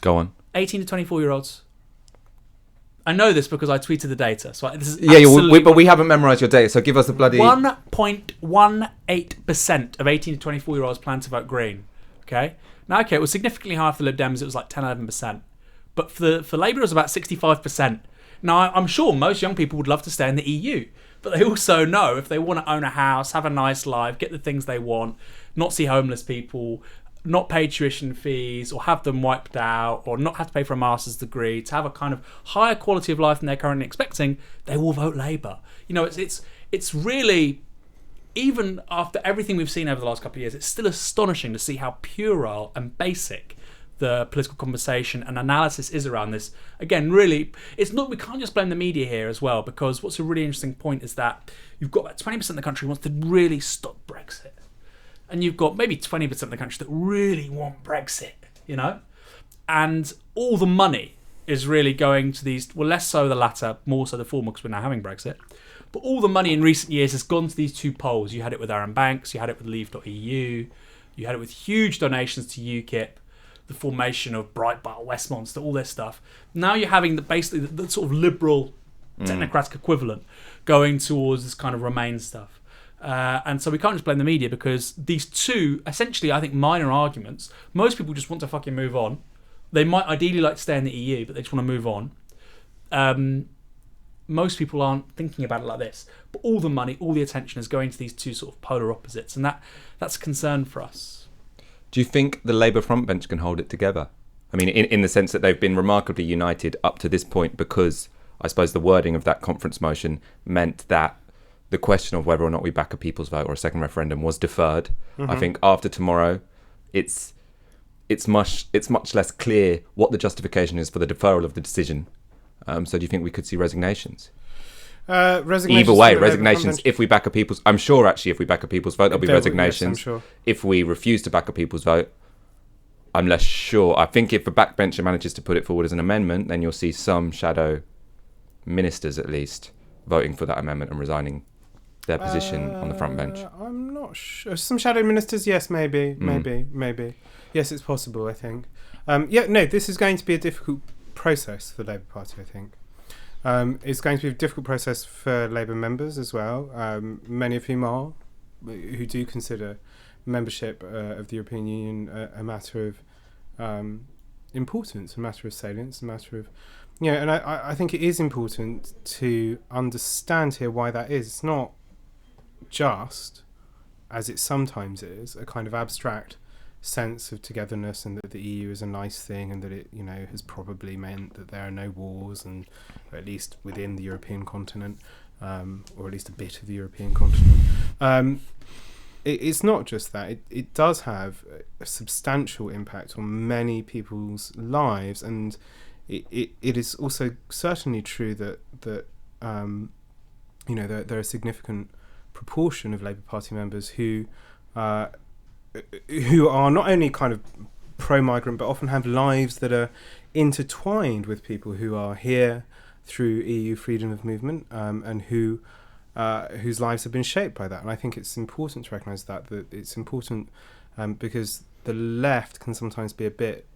Go on. 18 to 24-year-olds. I know this because I tweeted the data. So this is but we haven't memorised your data, so give us the bloody... 1.18% of 18 to 24-year-olds plan to vote Green. Okay? Now, it was significantly higher for the Lib Dems. It was like 10-11%. But for Labour, it was about 65%. Now, I'm sure most young people would love to stay in the EU, but they also know if they want to own a house, have a nice life, get the things they want, not see homeless people, not pay tuition fees, or have them wiped out, or not have to pay for a master's degree, to have a kind of higher quality of life than they're currently expecting, they will vote Labour. It's really, even after everything we've seen over the last couple of years, it's still astonishing to see how puerile and basic the political conversation and analysis is around this. Again, really, it's not, we can't just blame the media here as well, because what's a really interesting point is that you've got about 20% of the country wants to really stop Brexit. And you've got maybe 20% of the country that really want Brexit, And all the money is really going to these, well, less so the latter, more so the former, because we're now having Brexit. But all the money in recent years has gone to these two poles. You had it with Aaron Banks, you had it with Leave.eu, you had it with huge donations to UKIP, the formation of Breitbart, Westminster, all this stuff. Now you're having basically the sort of liberal technocratic equivalent going towards this kind of Remain stuff. And so we can't just blame the media, because these two, essentially, I think, minor arguments, most people just want to fucking move on. They might ideally like to stay in the EU, but they just want to move on. Most people aren't thinking about it like this. But all the money, all the attention is going to these two sort of polar opposites. And that's a concern for us. Do you think the Labour front bench can hold it together? I mean, in the sense that they've been remarkably united up to this point, because I suppose the wording of that conference motion meant that the question of whether or not we back a people's vote or a second referendum was deferred. Mm-hmm. I think after tomorrow, it's much less clear what the justification is for the deferral of the decision. So do you think we could see resignations? Resignations. Either way, resignations. If we back a people's, I'm sure actually, if we back a people's vote, there'll be resignations. Yes, I'm sure. If we refuse to back a people's vote, I'm less sure. I think if the backbencher manages to put it forward as an amendment, then you'll see some shadow ministers at least voting for that amendment and resigning their position on the front bench. I'm not sure. Some shadow ministers, yes, maybe. Yes, it's possible, I think. This is going to be a difficult process for the Labour Party, I think. It's going to be a difficult process for Labour members as well, many of whom who do consider membership of the European Union a matter of importance, a matter of salience, a matter of... and I think it is important to understand here why that is. It's not just, as it sometimes is, a kind of abstract sense of togetherness and that the EU is a nice thing and that it has probably meant that there are no wars, and or at least within the European continent, or at least a bit of the European continent. It's not just that. It does have a substantial impact on many people's lives, and it is also certainly true that there are a significant proportion of Labour Party members who are not only kind of pro-migrant, but often have lives that are intertwined with people who are here through EU freedom of movement, and whose lives have been shaped by that. And I think it's important to recognise that it's important because the left can sometimes be a bit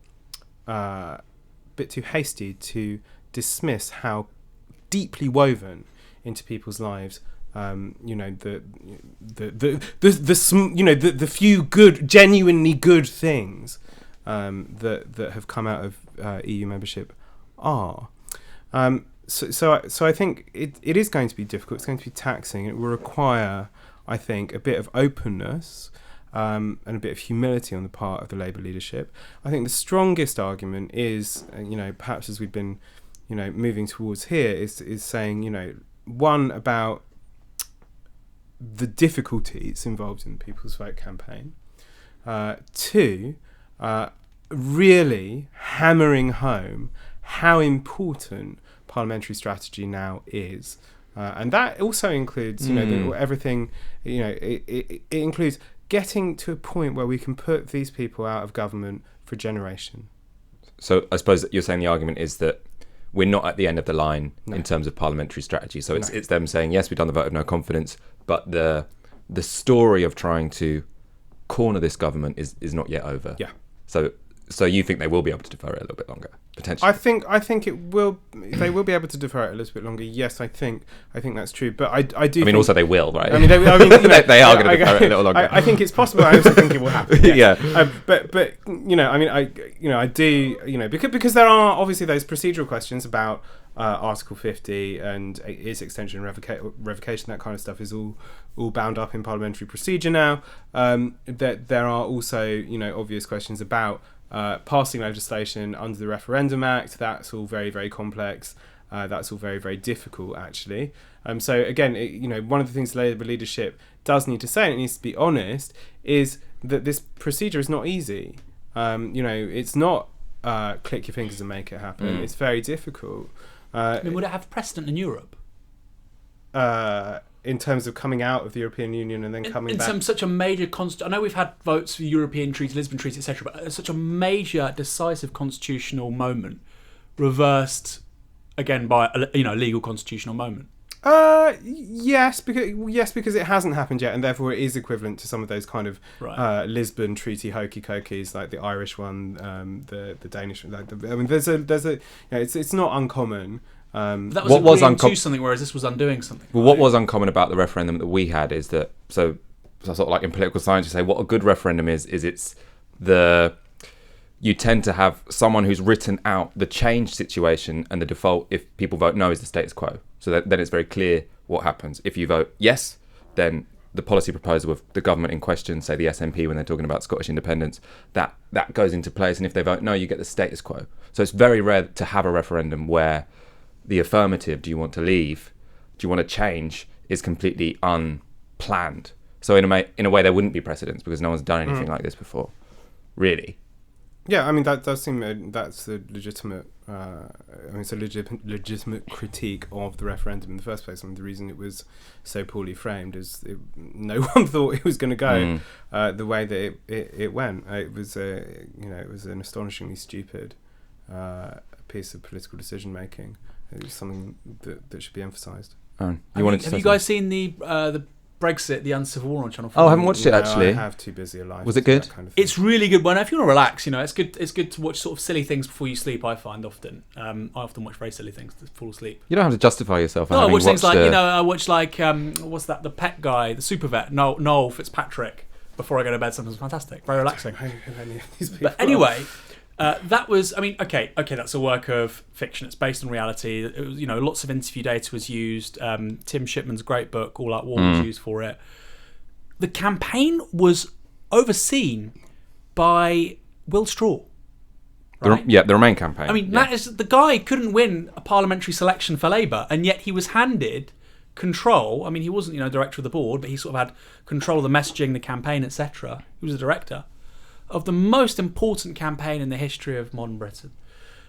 too hasty to dismiss how deeply woven into people's lives the few good, genuinely good things that have come out of EU membership are. So I think it is going to be difficult. It's going to be taxing. It will require, I think, a bit of openness and a bit of humility on the part of the Labour leadership. I think the strongest argument is, perhaps as we've been, moving towards here, is saying, one, about the difficulties involved in the People's Vote campaign. Two, really hammering home how important parliamentary strategy now is. And that also includes, everything, it includes getting to a point where we can put these people out of government for a generation. So I suppose that you're saying the argument is that we're not at the end of the line in terms of parliamentary strategy. So it's them saying, yes, we've done the vote of no confidence, but the story of trying to corner this government is not yet over. Yeah. So you think they will be able to defer it a little bit longer, potentially? I think it will. They will be able to defer it a little bit longer. Yes, I think that's true. But I do. I mean, also they will, right? I mean, they are going to defer it a little longer. I think it's possible. I also think it will happen. Yes. Yeah. But I do. Because there are obviously those procedural questions about Article 50 and its extension and revocation. That kind of stuff is all bound up in parliamentary procedure now. That there are also obvious questions about passing legislation under the Referendum Act. That's all very, very complex. That's all very, very difficult, actually. So again, one of the things the Labour leadership does need to say, and it needs to be honest, is that this procedure is not easy. It's not click your fingers and make it happen. It's very difficult. Would it have precedent in Europe? In terms of coming out of the European Union and then coming back? In such a major... I know we've had votes for the European Treaty, Lisbon Treaty, etc., but such a major, decisive constitutional moment reversed, again, by a legal constitutional moment. Yes, because it hasn't happened yet, and therefore it is equivalent to some of those kind of Lisbon Treaty hokey cokies, like the Irish one, the Danish. It's not uncommon. That was agreeing to something, whereas this was undoing something. Well, what was uncommon about the referendum that we had is that, so sort of like in political science, you say what a good referendum is it's you tend to have someone who's written out the change situation, and the default, if people vote no, is the status quo. So then it's very clear what happens. If you vote yes, then the policy proposal of the government in question, say the SNP when they're talking about Scottish independence, that goes into place. And if they vote no, you get the status quo. So it's very rare to have a referendum where the affirmative, do you want to leave, do you want to change, is completely unplanned. So in a way there wouldn't be precedents because no one's done anything like this before, really. Yeah, I mean, that does seem that's a legitimate. It's a legitimate critique of the referendum in the first place. I mean, the reason it was so poorly framed is no one thought it was going to go the way that it went. It was it was an astonishingly stupid piece of political decision making. It was something that should be emphasised. Have you guys seen the Brexit, the Uncivil War on Channel 4. Oh, I haven't watched it No, actually. I have too busy a life. Was it to do good? that kind of thing. It's really good. Well, if you want to relax, it's good. It's good to watch sort of silly things before you sleep. I find often. I often watch very silly things to fall asleep. You don't have to justify yourself. For No, I having watch things watched like I watch like what's that? The pet guy, the super vet, Noel Fitzpatrick. Before I go to bed, sometimes fantastic, very relaxing. But anyway. That was, okay, that's a work of fiction. It's based on reality. It was, lots of interview data was used. Tim Shipman's great book, All Out War, was used for it. The campaign was overseen by Will Straw. Right? The Remain campaign. That is, the guy couldn't win a parliamentary selection for Labour, and yet he was handed control. He wasn't, director of the board, but he sort of had control of the messaging, the campaign, etc. He was a director of the most important campaign in the history of modern Britain.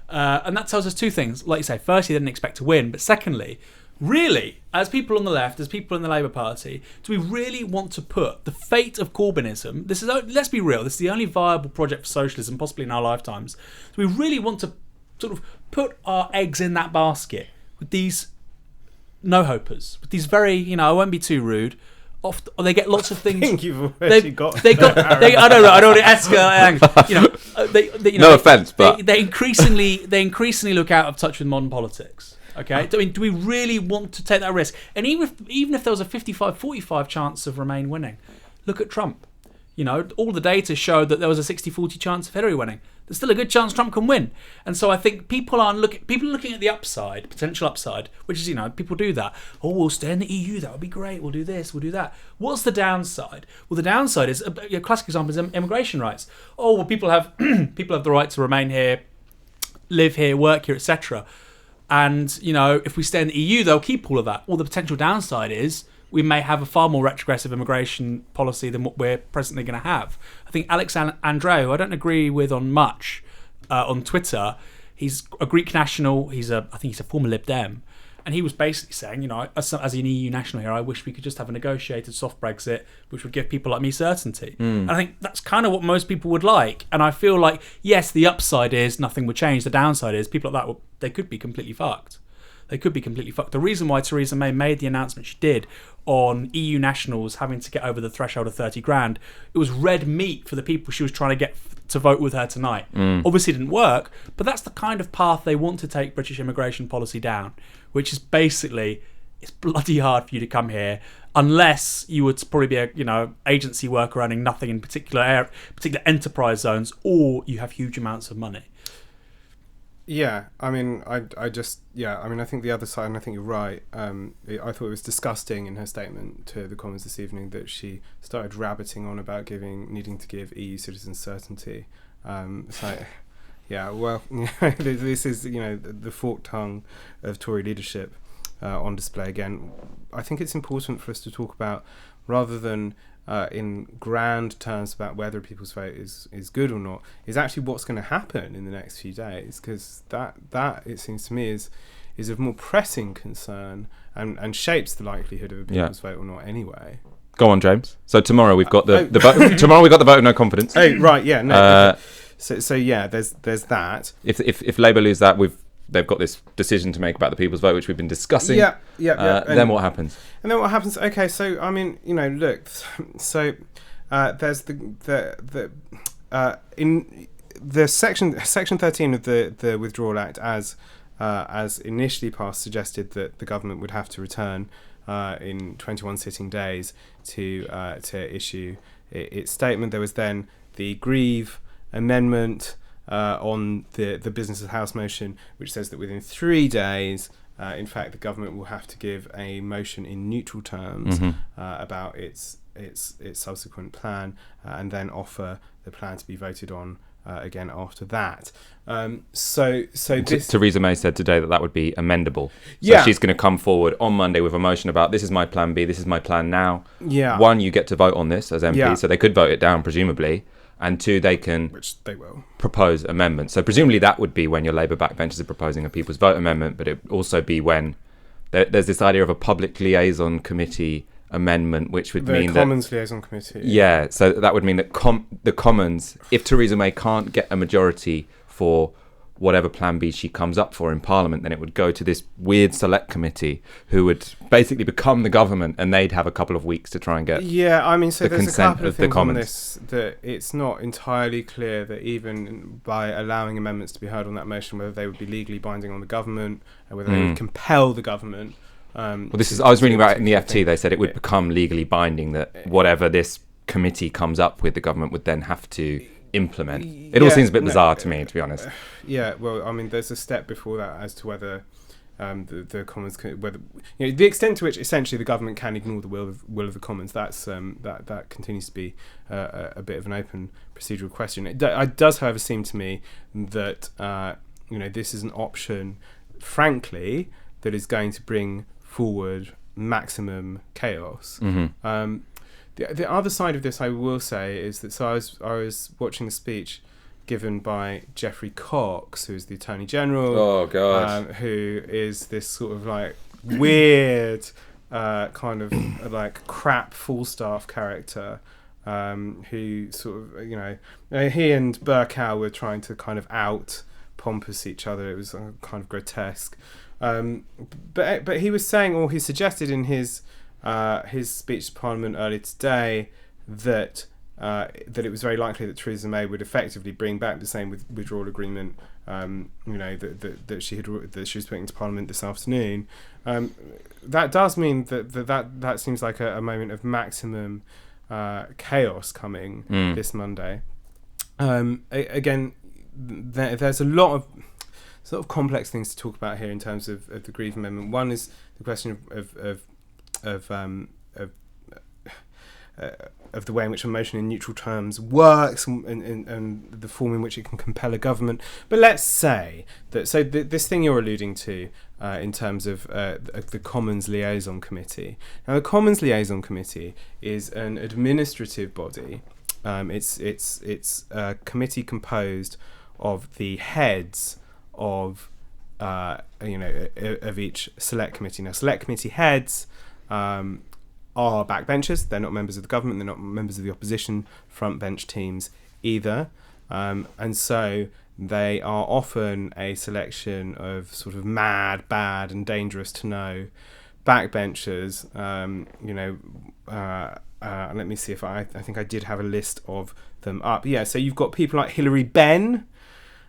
And that tells us two things. Like you say, firstly, they didn't expect to win. But secondly, really, as people on the left, as people in the Labour Party, do we really want to put the fate of Corbynism, let's be real, this is the only viable project for socialism, possibly in our lifetimes. Do we really want to sort of put our eggs in that basket with these no-hopers, with these very, I won't be too rude, they get lots of things. I think you've already got. I don't know. I don't want to escalate. No offence, but they increasingly look out of touch with modern politics. Okay, do we really want to take that risk? And even if there was a 55-45 chance of Remain winning, look at Trump. All the data showed that there was a 60-40 chance of Hillary winning. There's still a good chance Trump can win. And so I think people are looking at the upside, potential upside, which is, people do that. Oh, we'll stay in the EU, that would be great. We'll do this, we'll do that. What's the downside? Well, the downside is, a classic example is immigration rights. Oh, well, people have the right to remain here, live here, work here, etc. And, if we stay in the EU, they'll keep all of that. Well, the potential downside is we may have a far more retrogressive immigration policy than what we're presently going to have. I think Alex Andreou, who I don't agree with on much, on Twitter, he's a Greek national. I think he's a former Lib Dem, and he was basically saying, as an EU national here, I wish we could just have a negotiated soft Brexit, which would give people like me certainty. And I think that's kind of what most people would like. And I feel like, yes, the upside is nothing would change. The downside is people like that, they could be completely fucked. The reason why Theresa May made the announcement she did on EU nationals having to get over the threshold of 30 grand, it was red meat for the people she was trying to get to vote with her tonight. Obviously it didn't work, but that's the kind of path they want to take British immigration policy down, which is basically, it's bloody hard for you to come here unless you would probably be a agency worker earning nothing in particular enterprise zones, or you have huge amounts of money. Yeah, I think the other side, and I think you're right, I thought it was disgusting in her statement to the Commons this evening that she started rabbiting on about needing to give EU citizens certainty. It's like, this is, the forked tongue of Tory leadership on display again. I think it's important for us to talk about, rather than in grand terms about whether people's vote is good or not, is actually what's going to happen in the next few days, because that it seems to me is of more pressing concern and shapes the likelihood of a people's vote or not anyway. Go on, James. So tomorrow we've got the vote. Tomorrow we've got the vote of no confidence. Oh right, yeah, no. So yeah, there's that. If Labour lose that, they've got this decision to make about the people's vote, which we've been discussing. Yeah. Then what happens? And then what happens? Okay, so look. So there's in the section 13 of the Withdrawal Act, as initially passed, suggested that the government would have to return in 21 sitting days to issue its statement. There was then the Grieve amendment on the business of House motion, which says that within 3 days, in fact, the government will have to give a motion in neutral terms about its subsequent plan, and then offer the plan to be voted on again after that. Theresa May said today that would be amendable. So she's going to come forward on Monday with a motion about, this is my plan B, this is my plan now. Yeah. One, you get to vote on this as MP, so they could vote it down presumably. And two, they can propose amendments. So presumably that would be when your Labour backbenchers are proposing a People's Vote amendment, but it would also be when there's this idea of a public liaison committee amendment, which would mean that... The Commons liaison committee. Yeah, so that would mean that the Commons, if Theresa May can't get a majority for whatever plan B she comes up for in Parliament, then it would go to this weird select committee who would basically become the government, and they'd have a couple of weeks to try and get Yeah, I mean, so the there's a consent couple of of the things on Commons. this that it's not entirely clear that even by allowing amendments to be heard on that motion, whether they would be legally binding on the government and whether they would compel the government. Well, I was reading about it in the FT. They said it would become legally binding, that whatever this committee comes up with, the government would then have to implement. It all seems a bit bizarre to me, to be honest. Yeah, well, I mean, there's a step before that as to whether the Commons, whether the extent to which essentially the government can ignore the will of the Commons. That's that continues to be a bit of an open procedural question. It does, however, seem to me that this is an option, frankly, that is going to bring forward maximum chaos. The other side of this, I will say, is that I was watching the speech given by Geoffrey Cox, who is the Attorney General. Oh God! Who is this sort of like weird, kind of like crap Falstaff character, who sort of he and Burkow were trying to kind of out pompous each other. It was kind of grotesque. But he was saying, or he suggested in his speech to Parliament earlier today, that it was very likely that Theresa May would effectively bring back the same withdrawal agreement, that she was putting to Parliament this afternoon. That does mean that seems like a moment of maximum chaos coming this Monday. Again, there's a lot of sort of complex things to talk about here in terms of the Grieve Amendment. One is the question of the way in which a motion in neutral terms works and the form in which it can compel a government. But let's say that this thing you're alluding to in terms of the Commons Liaison Committee. Now, the Commons Liaison Committee is an administrative body. It's a committee composed of the heads of each select committee. Now, select committee heads are backbenchers. They're not members of the government. They're not members of the opposition front bench teams either. And so they are often a selection of sort of mad, bad, and dangerous to know backbenchers. Let me see if I think I did have a list of them up. Yeah, so you've got people like Hilary Benn,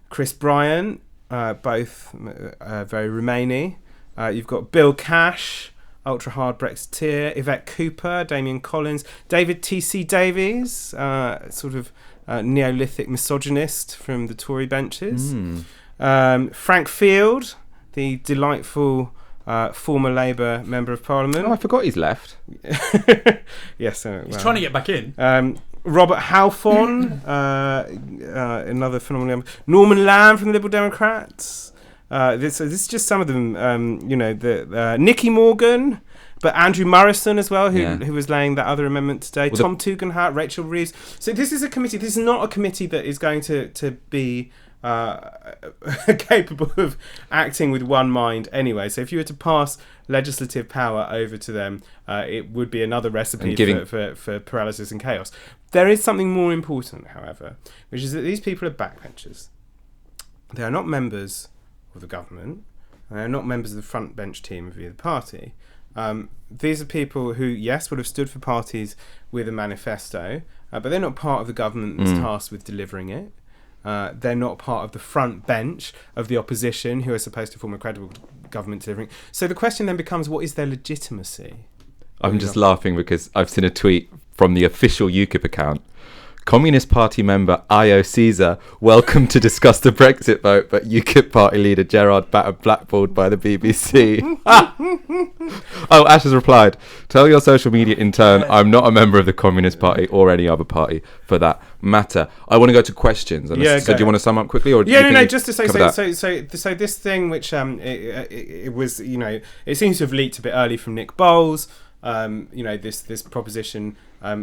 Chris Bryant, both very Remainy. You've got Bill Cash, ultra-hard Brexiteer, Yvette Cooper, Damien Collins, David T.C. Davies, sort of Neolithic misogynist from the Tory benches. Frank Field, the delightful former Labour Member of Parliament. Oh, I forgot he's left. Yes. He's trying to get back in. Robert Halfon, another phenomenal member. Norman Lamb from the Liberal Democrats. This is just some of them. Nicky Morgan, but Andrew Morrison as well, who was laying that other amendment today. Well, Tom Tugendhat, Rachel Reeves. So this is a committee. This is not a committee that is going to be capable of acting with one mind anyway. So if you were to pass legislative power over to them, it would be another recipe for paralysis and chaos. There is something more important, however, which is that these people are backbenchers. They are not members of the government, and they are not members of the front bench team of either party. These are people who, yes, would have stood for parties with a manifesto, but they're not part of the government that's tasked with delivering it. They're not part of the front bench of the opposition who are supposed to form a credible government delivering. So the question then becomes, what is their legitimacy? I'm just laughing because I've seen a tweet from the official UKIP account. Communist Party member Io Caesar, welcome to discuss the Brexit vote, but UKIP party leader Gerard Batten blackballed by the BBC. Oh, Ash has replied, tell your social media intern I'm not a member of the Communist Party or any other party for that matter. I want to go to questions. So do you want to sum up quickly? Or Just to say, so this thing which it was, it seems to have leaked a bit early from Nick Bowles, this proposition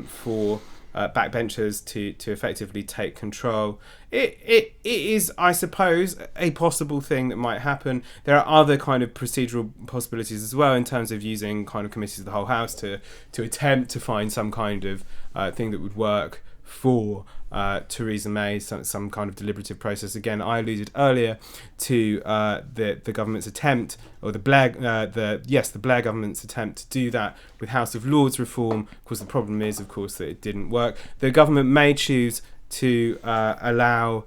for backbenchers to effectively take control. It is, I suppose, a possible thing that might happen. There are other kind of procedural possibilities as well in terms of using kind of committees of the whole house to attempt to find some kind of thing that would work for Theresa May, some kind of deliberative process. Again, I alluded earlier to the government's attempt, or the Blair government's attempt to do that with House of Lords reform. Of course, the problem is, of course, that it didn't work. The government may choose to allow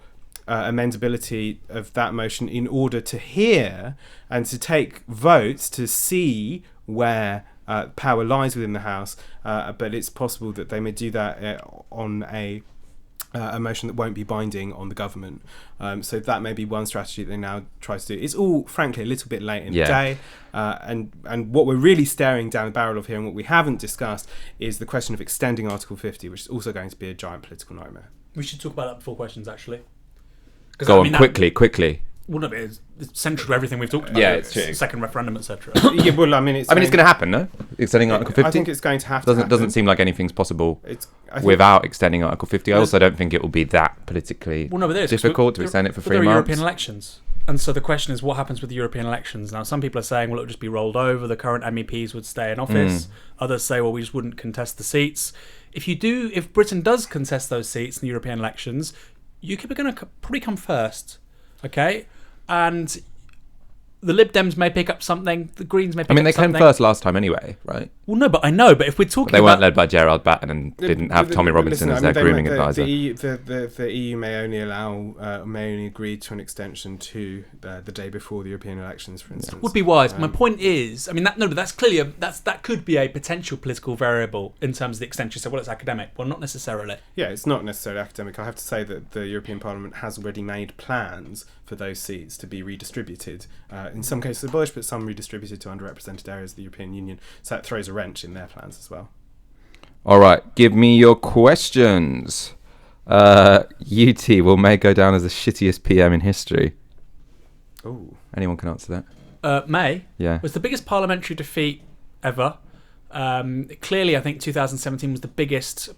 amendability of that motion in order to hear and to take votes to see where power lies within the House, but it's possible that they may do that on a motion that won't be binding on the government. So that may be one strategy that they now try to do. It's all, frankly, a little bit late in the day. And what we're really staring down the barrel of here, and what we haven't discussed, is the question of extending Article 50, which is also going to be a giant political nightmare. We should talk about that before questions, actually. Go on, quickly. Well, no, it's central to everything we've talked about. Yeah, it's true. Second referendum, etc. Yeah, well, it's going to happen, no? Extending Article 50? I think it's going to have to happen. Doesn't seem like anything's possible without extending Article 50. I also don't think it will be that politically difficult to extend it for 3 months. There are European elections. And so the question is, what happens with the European elections? Now, some people are saying, well, it would just be rolled over. The current MEPs would stay in office. Others say, well, we just wouldn't contest the seats. If Britain does contest those seats in the European elections, UKIP are going to probably come first. Okay? And the Lib Dems may pick up something. The Greens may pick up something. They came first last time anyway, right? Well, no, but I know. But if we're talking they weren't led by Gerard Batten and didn't have Tommy Robinson as their grooming advisor. The EU may only agree to an extension to the day before the European elections, for instance. Would be wise. My point is, but that's clearly that could be a potential political variable in terms of the extension. So, well, it's academic. Well, not necessarily. Yeah, it's not necessarily academic. I have to say that the European Parliament has already made plans for those seats to be redistributed. In some cases abolished, but some redistributed to underrepresented areas of the European Union. So that throws a wrench in their plans as well. All right, give me your questions. Will May go down as the shittiest PM in history? Oh, anyone can answer that. May was the biggest parliamentary defeat ever. Clearly, I think 2017 was the biggest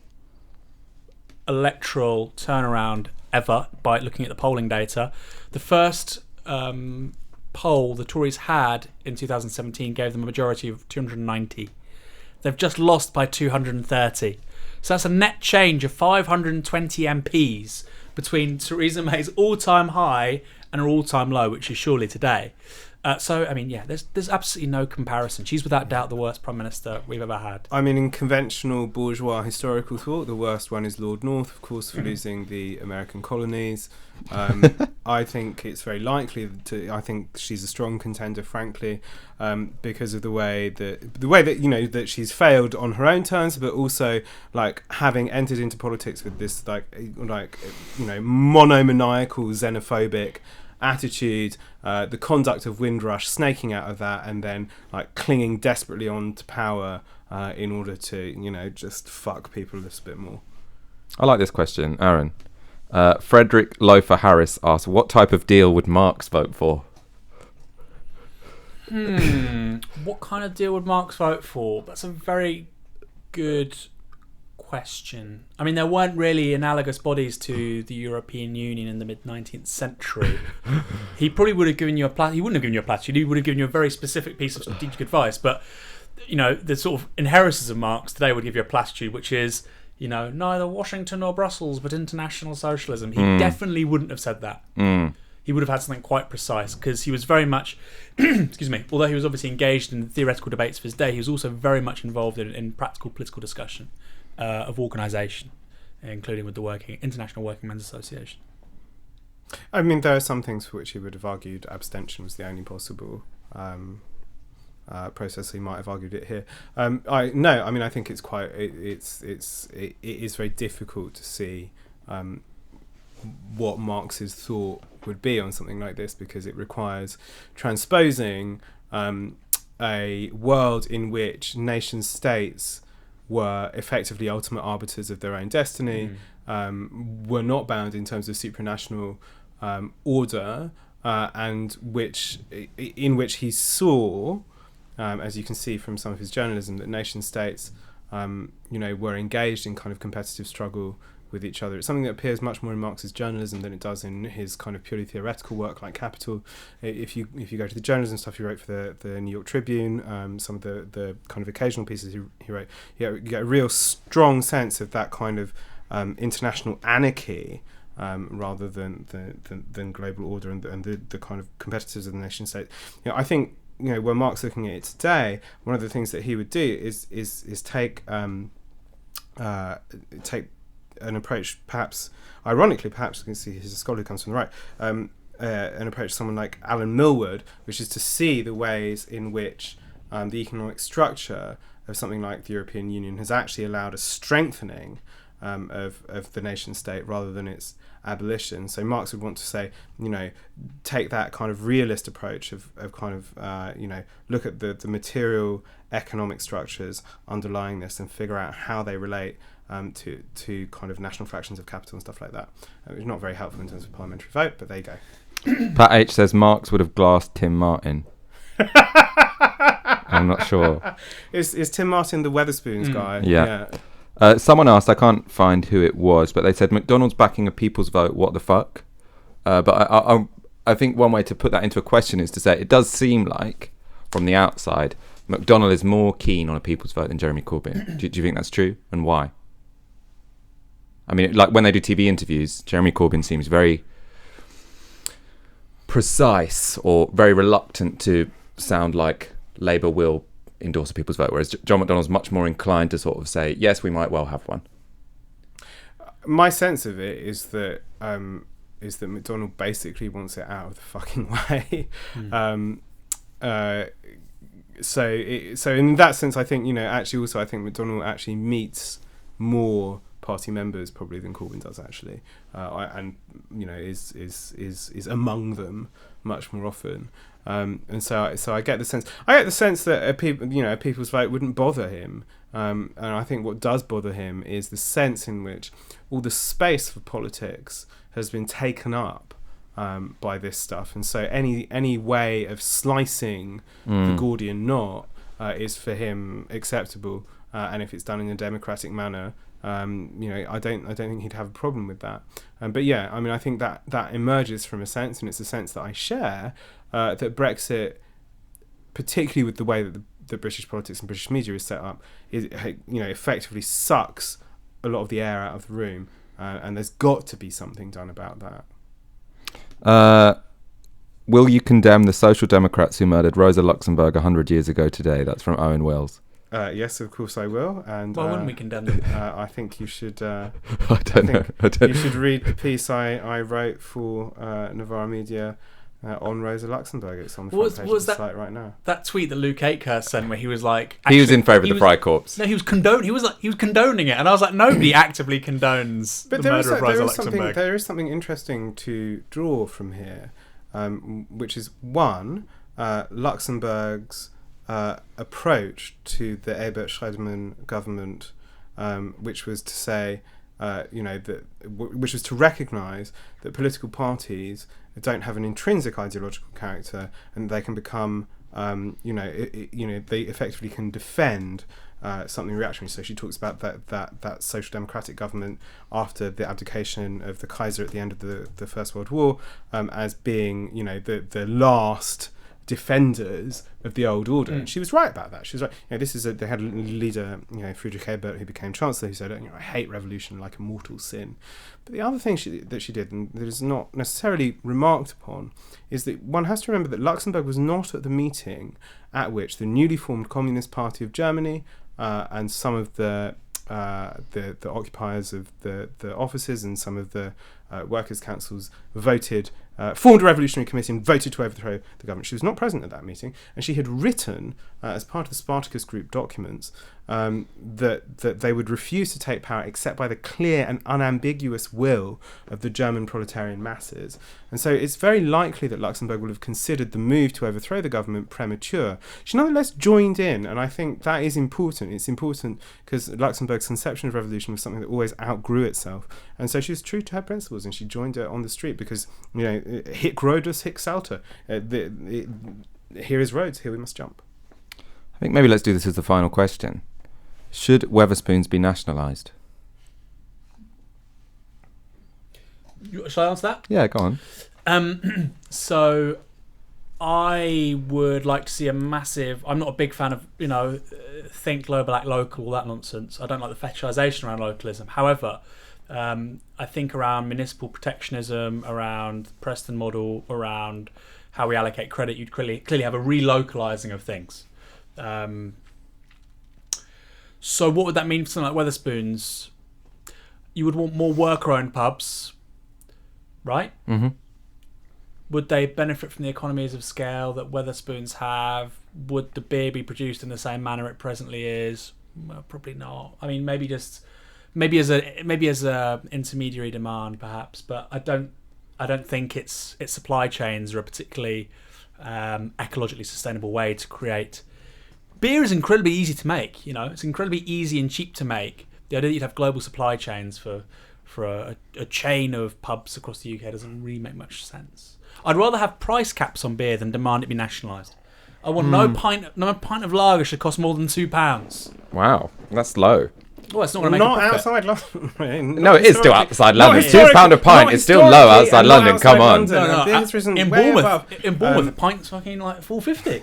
electoral turnaround ever by looking at the polling data. The first poll the Tories had in 2017 gave them a majority of 290. They've just lost by 230. So that's a net change of 520 MPs between Theresa May's all-time high and her all-time low, which is surely today. There's absolutely no comparison. She's without doubt the worst Prime Minister we've ever had. In conventional bourgeois historical thought, the worst one is Lord North, of course, for losing the American colonies. I think it's very likely I think she's a strong contender, frankly, because of the way that that she's failed on her own terms, but also having entered into politics with this monomaniacal xenophobic attitude, the conduct of Windrush snaking out of that, and then clinging desperately on to power in order to just fuck people a little bit more. I like this question, Aaron. Frederick Loafer Harris asks, what type of deal would Marx vote for? What kind of deal would Marx vote for? That's a very good question. There weren't really analogous bodies to the European Union in the mid-19th century. He probably would have given you he wouldn't have given you a platitude. He would have given you a very specific piece of strategic advice. But the sort of inheritors of Marx today would give you a platitude, which is neither Washington nor Brussels, but international socialism. He definitely wouldn't have said that. He would have had something quite precise, because he was very much, excuse me, although he was obviously engaged in the theoretical debates of his day, he was also very much involved in practical political discussion of organisation, including with the International Working Men's Association. There are some things for which he would have argued abstention was the only possible process. He might have argued it here. I think it's quite. It is very difficult to see what Marx's thought would be on something like this, because it requires transposing a world in which nation states were effectively ultimate arbiters of their own destiny, were not bound in terms of supranational order, and in which he saw, as you can see from some of his journalism, that nation states were engaged in kind of competitive struggle with each other. It's something that appears much more in Marx's journalism than it does in his kind of purely theoretical work like Capital. If you go to the journalism stuff he wrote for the New York Tribune, some of the kind of occasional pieces he wrote, you get a real strong sense of that kind of international anarchy rather than global order and the kind of competitors of the nation state. I think when Mark's looking at it today, one of the things that he would do is take an approach, perhaps ironically, perhaps you can see he's a scholar who comes from the right, an approach to someone like Alan Millward, which is to see the ways in which the economic structure of something like the European Union has actually allowed a strengthening of the nation state rather than its abolition. So Marx would want to say, take that kind of realist approach of kind of, look at the material economic structures underlying this and figure out how they relate to kind of national fractions of capital and stuff like that. Which is not very helpful in terms of parliamentary vote, but there you go. Pat H says Marx would have glassed Tim Martin. I'm not sure. Is Tim Martin the Wetherspoons guy? Yeah. Someone asked, I can't find who it was, but they said McDonald's backing a people's vote, what the fuck? But I think one way to put that into a question is to say it does seem like, from the outside, McDonnell is more keen on a people's vote than Jeremy Corbyn. Do you think that's true? And why? I mean, like when they do TV interviews, Jeremy Corbyn seems very precise or very reluctant to sound like Labour will endorse a people's vote, whereas John McDonnell's much more inclined to sort of say, yes, we might well have one. My sense of it is that McDonnell basically wants it out of the fucking way. So in that sense, I think actually also I think McDonnell actually meets more party members probably than Corbyn does actually, and is among them much more often. And so I get the sense that a people's vote wouldn't bother him. And I think what does bother him is the sense in which all the space for politics has been taken up by this stuff, and so any way of slicing the Gordian knot is for him acceptable, and if it's done in a democratic manner, I don't think he'd have a problem with that. But yeah, I mean, I think that emerges from a sense, and it's a sense that I share, that Brexit, particularly with the way that the British politics and British media is set up, is effectively sucks a lot of the air out of the room, and there's got to be something done about that. Will you condemn the Social Democrats who murdered Rosa Luxemburg 100 years ago today? That's from Owen Wells. Yes, of course I will. And why wouldn't we condemn them? I think you should. I don't know. You should read the piece I wrote for Novara Media on Rosa Luxemburg. It's on the front page of the site right now. That tweet that Luke Akehurst sent, where he was like, he was in favour of the Freikorps. No, he was condoning it, and I was like, nobody actively condones the murder of Rosa Luxemburg. There is something interesting to draw from here, which is one, Luxemburg's approach to the Ebert Scheidemann government, which was to say, which was to recognise that political parties don't have an intrinsic ideological character, and they can become, they effectively can defend something reactionary. So she talks about that social democratic government after the abdication of the Kaiser at the end of the First World War, as being, the last defenders of the old order. And she was right about that. She was right. They had a leader, Friedrich Ebert, who became chancellor, who said, I hate revolution like a mortal sin. But the other thing that she did, and that is not necessarily remarked upon, is that one has to remember that Luxemburg was not at the meeting at which the newly formed Communist Party of Germany and some of the occupiers of the offices and some of the workers' councils formed a revolutionary committee and voted to overthrow the government. She was not present at that meeting, and she had written, as part of the Spartacus Group documents, that they would refuse to take power except by the clear and unambiguous will of the German proletarian masses. And so it's very likely that Luxemburg will have considered the move to overthrow the government premature. She nonetheless joined in, and I think that is important. It's important because Luxemburg's conception of revolution was something that always outgrew itself. And so she was true to her principles, and she joined it on the street because, hic Rhodus, hic Salta. Here is Rhodes, here we must jump. I think maybe let's do this as the final question. Should Wetherspoons be nationalised? Shall I answer that? Yeah, go on. So I would like to see a massive... I'm not a big fan of, think global, act local, all that nonsense. I don't like the fetishisation around localism. However, I think around municipal protectionism, around Preston model, around how we allocate credit, you'd clearly have a relocalising of things. So what would that mean for something like Wetherspoons? You would want more worker-owned pubs, right? Mm-hmm. Would they benefit from the economies of scale that Wetherspoons have? Would the beer be produced in the same manner it presently is? Well, probably not. I mean, maybe as a intermediary demand, perhaps, but I don't think its supply chains are a particularly ecologically sustainable way to create. Beer is incredibly easy to make. It's incredibly easy and cheap to make. The idea that you'd have global supply chains for a chain of pubs across the UK doesn't really make much sense. I'd rather have price caps on beer than demand it be nationalised. I want no pint of lager should cost more than £2. Wow, that's low. Well, it's not going to make a Not profit. outside London. No, it is still outside London. historically- £2 a pint not is still low historically outside and not London. Come outside on. London. No, Beer has risen in way Bournemouth, above. a pint's fucking like $4.50.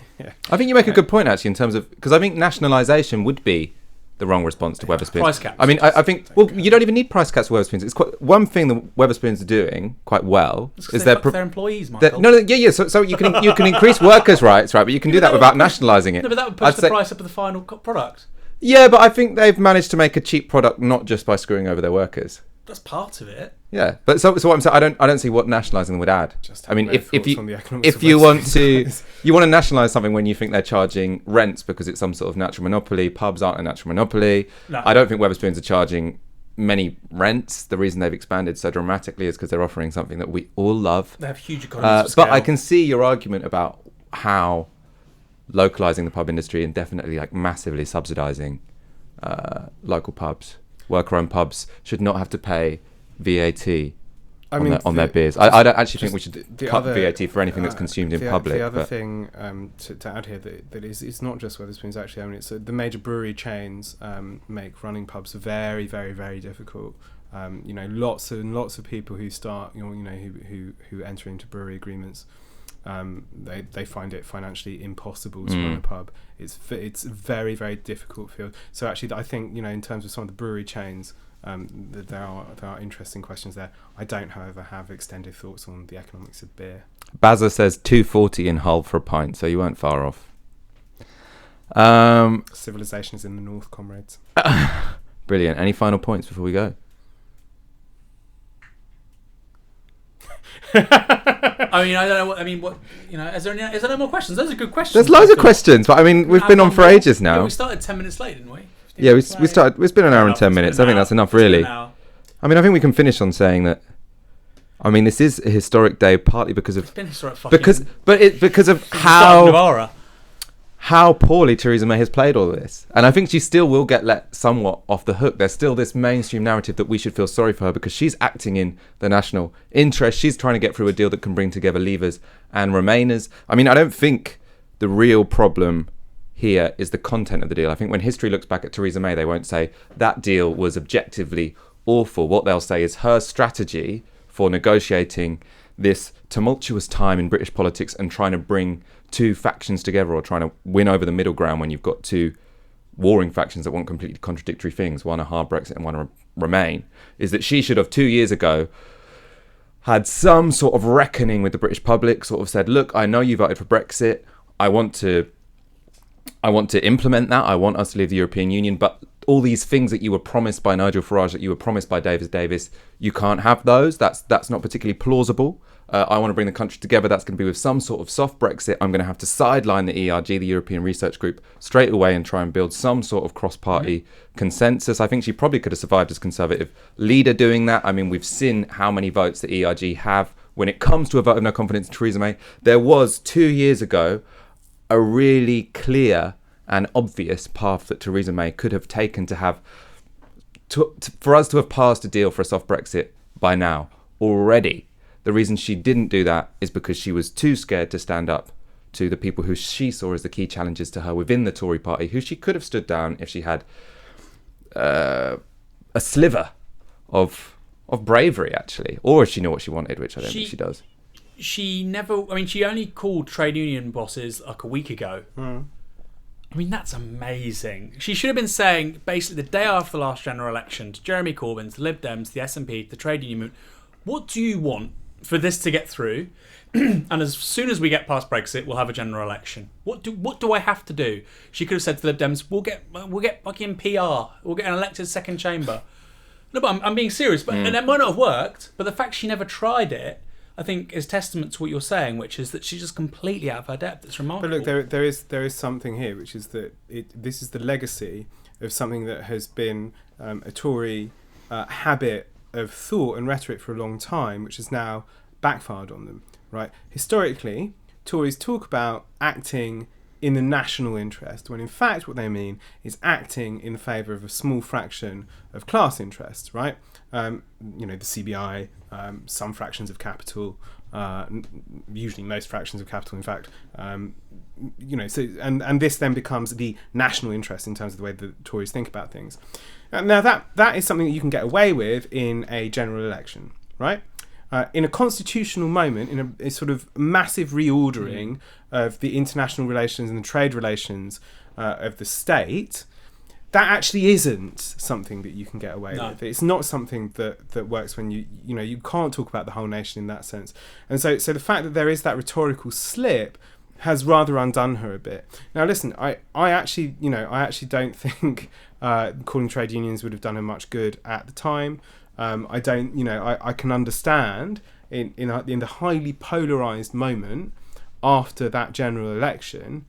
I think you make a good point actually in terms of, because I think nationalisation would be the wrong response to Wetherspoons. Price caps. I mean, I think, well, you don't even need price caps for Wetherspoons. It's quite one thing that Wetherspoons are doing quite well is they're their employees, Michael. yeah. So you can increase workers' rights, right? But you can do that without nationalising it. No, but that would push the price up of the final product. Yeah, but I think they've managed to make a cheap product not just by screwing over their workers. That's part of it. Yeah, but so what I'm saying, I don't see what nationalising them would add. I mean, if you want to nationalise something when you think they're charging rents because it's some sort of natural monopoly, pubs aren't a natural monopoly. No. I don't think Wetherspoons are charging many rents. The reason they've expanded so dramatically is because they're offering something that we all love. They have huge economies of scale. But I can see your argument about how localising the pub industry and definitely like massively subsidising local pubs, worker-owned pubs, should not have to pay VAT on their beers. I don't actually think we should cut VAT for anything that's consumed in public. The other thing to add here that is, it's not just Wetherspoons actually. I mean, it's the major brewery chains make running pubs very, very, very difficult. Lots and lots of people who start, who enter into brewery agreements, they find it financially impossible to run a pub. It's a very, very difficult field. So actually, I think in terms of some of the brewery chains, there are interesting questions there. I don't, however, have extended thoughts on the economics of beer. Bazza says £2.40 in Hull for a pint, so you weren't far off. Civilization is in the north, comrades. Brilliant. Any final points before we go? I mean, I don't know. Is there no more questions? Those are good questions. There's loads of questions, but I mean, we've been on for ages now. Yeah, we started 10 minutes late, didn't we? Yeah, we started. It's been an hour and 10 minutes. I think that's enough, really. I mean, I think we can finish on saying that. I mean, this is a historic day, partly because of it's been historic fucking because of how poorly Theresa May has played all of this, and I think she still will get let somewhat off the hook. There's still this mainstream narrative that we should feel sorry for her because she's acting in the national interest. She's trying to get through a deal that can bring together Leavers and Remainers. I mean, I don't think the real problem here is the content of the deal. I think when history looks back at Theresa May, they won't say that deal was objectively awful. What they'll say is her strategy for negotiating this tumultuous time in British politics and trying to bring two factions together, or trying to win over the middle ground when you've got two warring factions that want completely contradictory things, one a hard Brexit and one a Remain, is that she should have 2 years ago had some sort of reckoning with the British public, sort of said, look, I know you voted for Brexit, I want to implement that, I want us to leave the European Union, but all these things that you were promised by Nigel Farage, that you were promised by David Davis, you can't have those. That's not particularly plausible. I want to bring the country together. That's going to be with some sort of soft Brexit. I'm going to have to sideline the ERG, the European Research Group, straight away and try and build some sort of cross-party consensus. I think she probably could have survived as Conservative leader doing that. I mean, we've seen how many votes the ERG have when it comes to a vote of no confidence in Theresa May. There was 2 years ago a really clear and obvious path that Theresa May could have taken to have for us to have passed a deal for a soft Brexit by now already. The reason she didn't do that is because she was too scared to stand up to the people who she saw as the key challenges to her within the Tory party, who she could have stood down if she had a sliver of bravery, actually, or if she knew what she wanted, which I don't think she does. She never. I mean, she only called trade union bosses like a week ago. I mean, that's amazing. She should have been saying, basically, the day after the last general election, to Jeremy Corbyn, to the Lib Dems, to the SNP, to the trade union movement, what do you want for this to get through? And as soon as we get past Brexit, we'll have a general election. What do I have to do? She could have said to the Lib Dems, we'll get fucking PR. We'll get an elected second chamber. No, but I'm being serious. But and that might not have worked. But the fact she never tried it, I think, is testament to what you're saying, which is that she's just completely out of her depth. It's remarkable. But look, there is something here, which is that this is the legacy of something that has been a Tory habit of thought and rhetoric for a long time, which has now backfired on them. Right? Historically, Tories talk about acting in the national interest, when in fact what they mean is acting in favour of a small fraction of class interests, right? The CBI, some fractions of capital, usually most fractions of capital, in fact. So this then becomes the national interest in terms of the way the Tories think about things. Now that is something that you can get away with in a general election, right? In a constitutional moment, in a sort of massive reordering of the international relations and the trade relations of the state, that actually isn't something that you can get away with. It's not something that works when you can't talk about the whole nation in that sense. And so the fact that there is that rhetorical slip has rather undone her a bit. Now, listen, I actually don't think calling trade unions would have done her much good at the time. I can understand in the highly polarised moment after that general election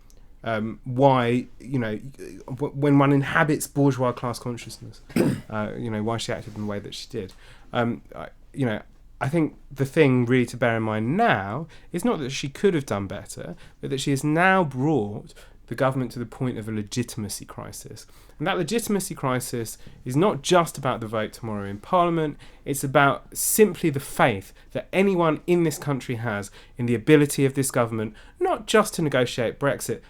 why, when one inhabits bourgeois class consciousness, why she acted in the way that she did. I think the thing really to bear in mind now is not that she could have done better, but that she has now brought the government to the point of a legitimacy crisis. And that legitimacy crisis is not just about the vote tomorrow in Parliament, it's about simply the faith that anyone in this country has in the ability of this government, not just to negotiate Brexit,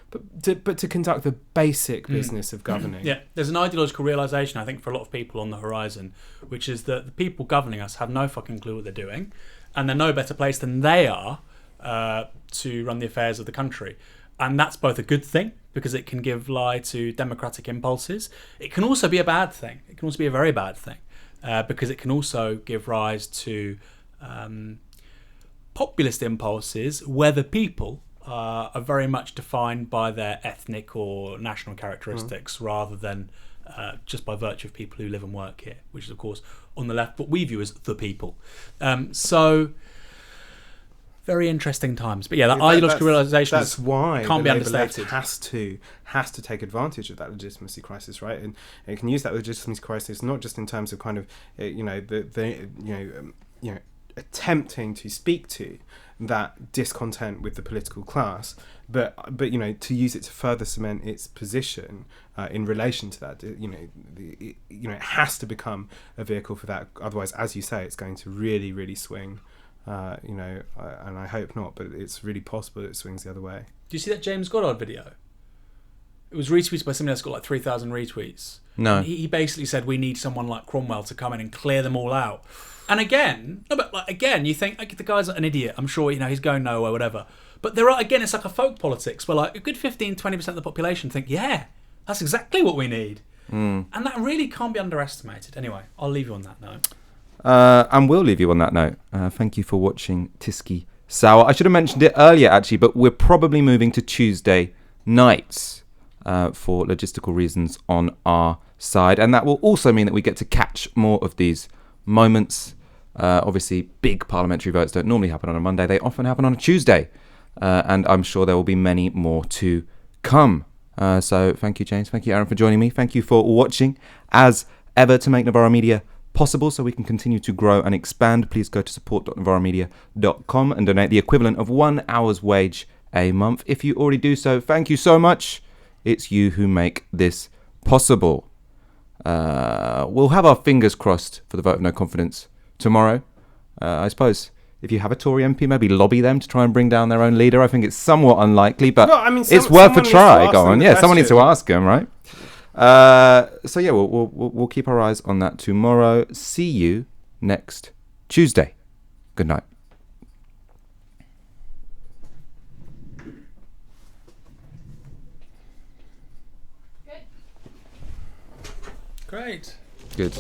but to conduct the basic business of governing. Yeah, there's an ideological realisation, I think, for a lot of people on the horizon, which is that the people governing us have no fucking clue what they're doing, and they're no better placed than they are to run the affairs of the country. And that's both a good thing, because it can give lie to democratic impulses. It can also be a bad thing. It can also be a very bad thing, because it can also give rise to populist impulses where the people are very much defined by their ethnic or national characteristics rather than just by virtue of people who live and work here, which is, of course, on the left what we view as the people. Very interesting times, but that ideological realisation that's why can't be the Labour understated. left has to take advantage of that legitimacy crisis, right? And it can use that legitimacy crisis not just in terms of kind of attempting to speak to that discontent with the political class, but to use it to further cement its position in relation to that. It has to become a vehicle for that. Otherwise, as you say, it's going to really, really swing. And I hope not, but it's really possible it swings the other way. Do you see that James Goddard video? It was retweeted by somebody that's got like 3,000 retweets. No. And he basically said we need someone like Cromwell to come in and clear them all out. And again, you think the guy's an idiot. I'm sure he's going nowhere, whatever. But it's like a folk politics where like a good 15-20% of the population think, yeah, that's exactly what we need. And that really can't be underestimated. Anyway, I'll leave you on that note. And we'll leave you on that note. Thank you for watching Tisky Sour. I should have mentioned it earlier, actually, but we're probably moving to Tuesday nights for logistical reasons on our side. And that will also mean that we get to catch more of these moments. Obviously, big parliamentary votes don't normally happen on a Monday. They often happen on a Tuesday. And I'm sure there will be many more to come. So thank you, James. Thank you, Aaron, for joining me. Thank you for watching. As ever, to make Navarro Media possible so we can continue to grow and expand, please go to support.navarromedia.com and donate the equivalent of 1 hour's wage a month. If you already do so, thank you so much. It's you who make this possible. We'll have our fingers crossed for the vote of no confidence tomorrow. I suppose if you have a Tory MP, maybe lobby them to try and bring down their own leader. I think it's somewhat unlikely, but it's worth a try. Go on. Yeah, someone needs to ask him, right? We'll keep our eyes on that tomorrow. See you next Tuesday. Good night. Great. Good.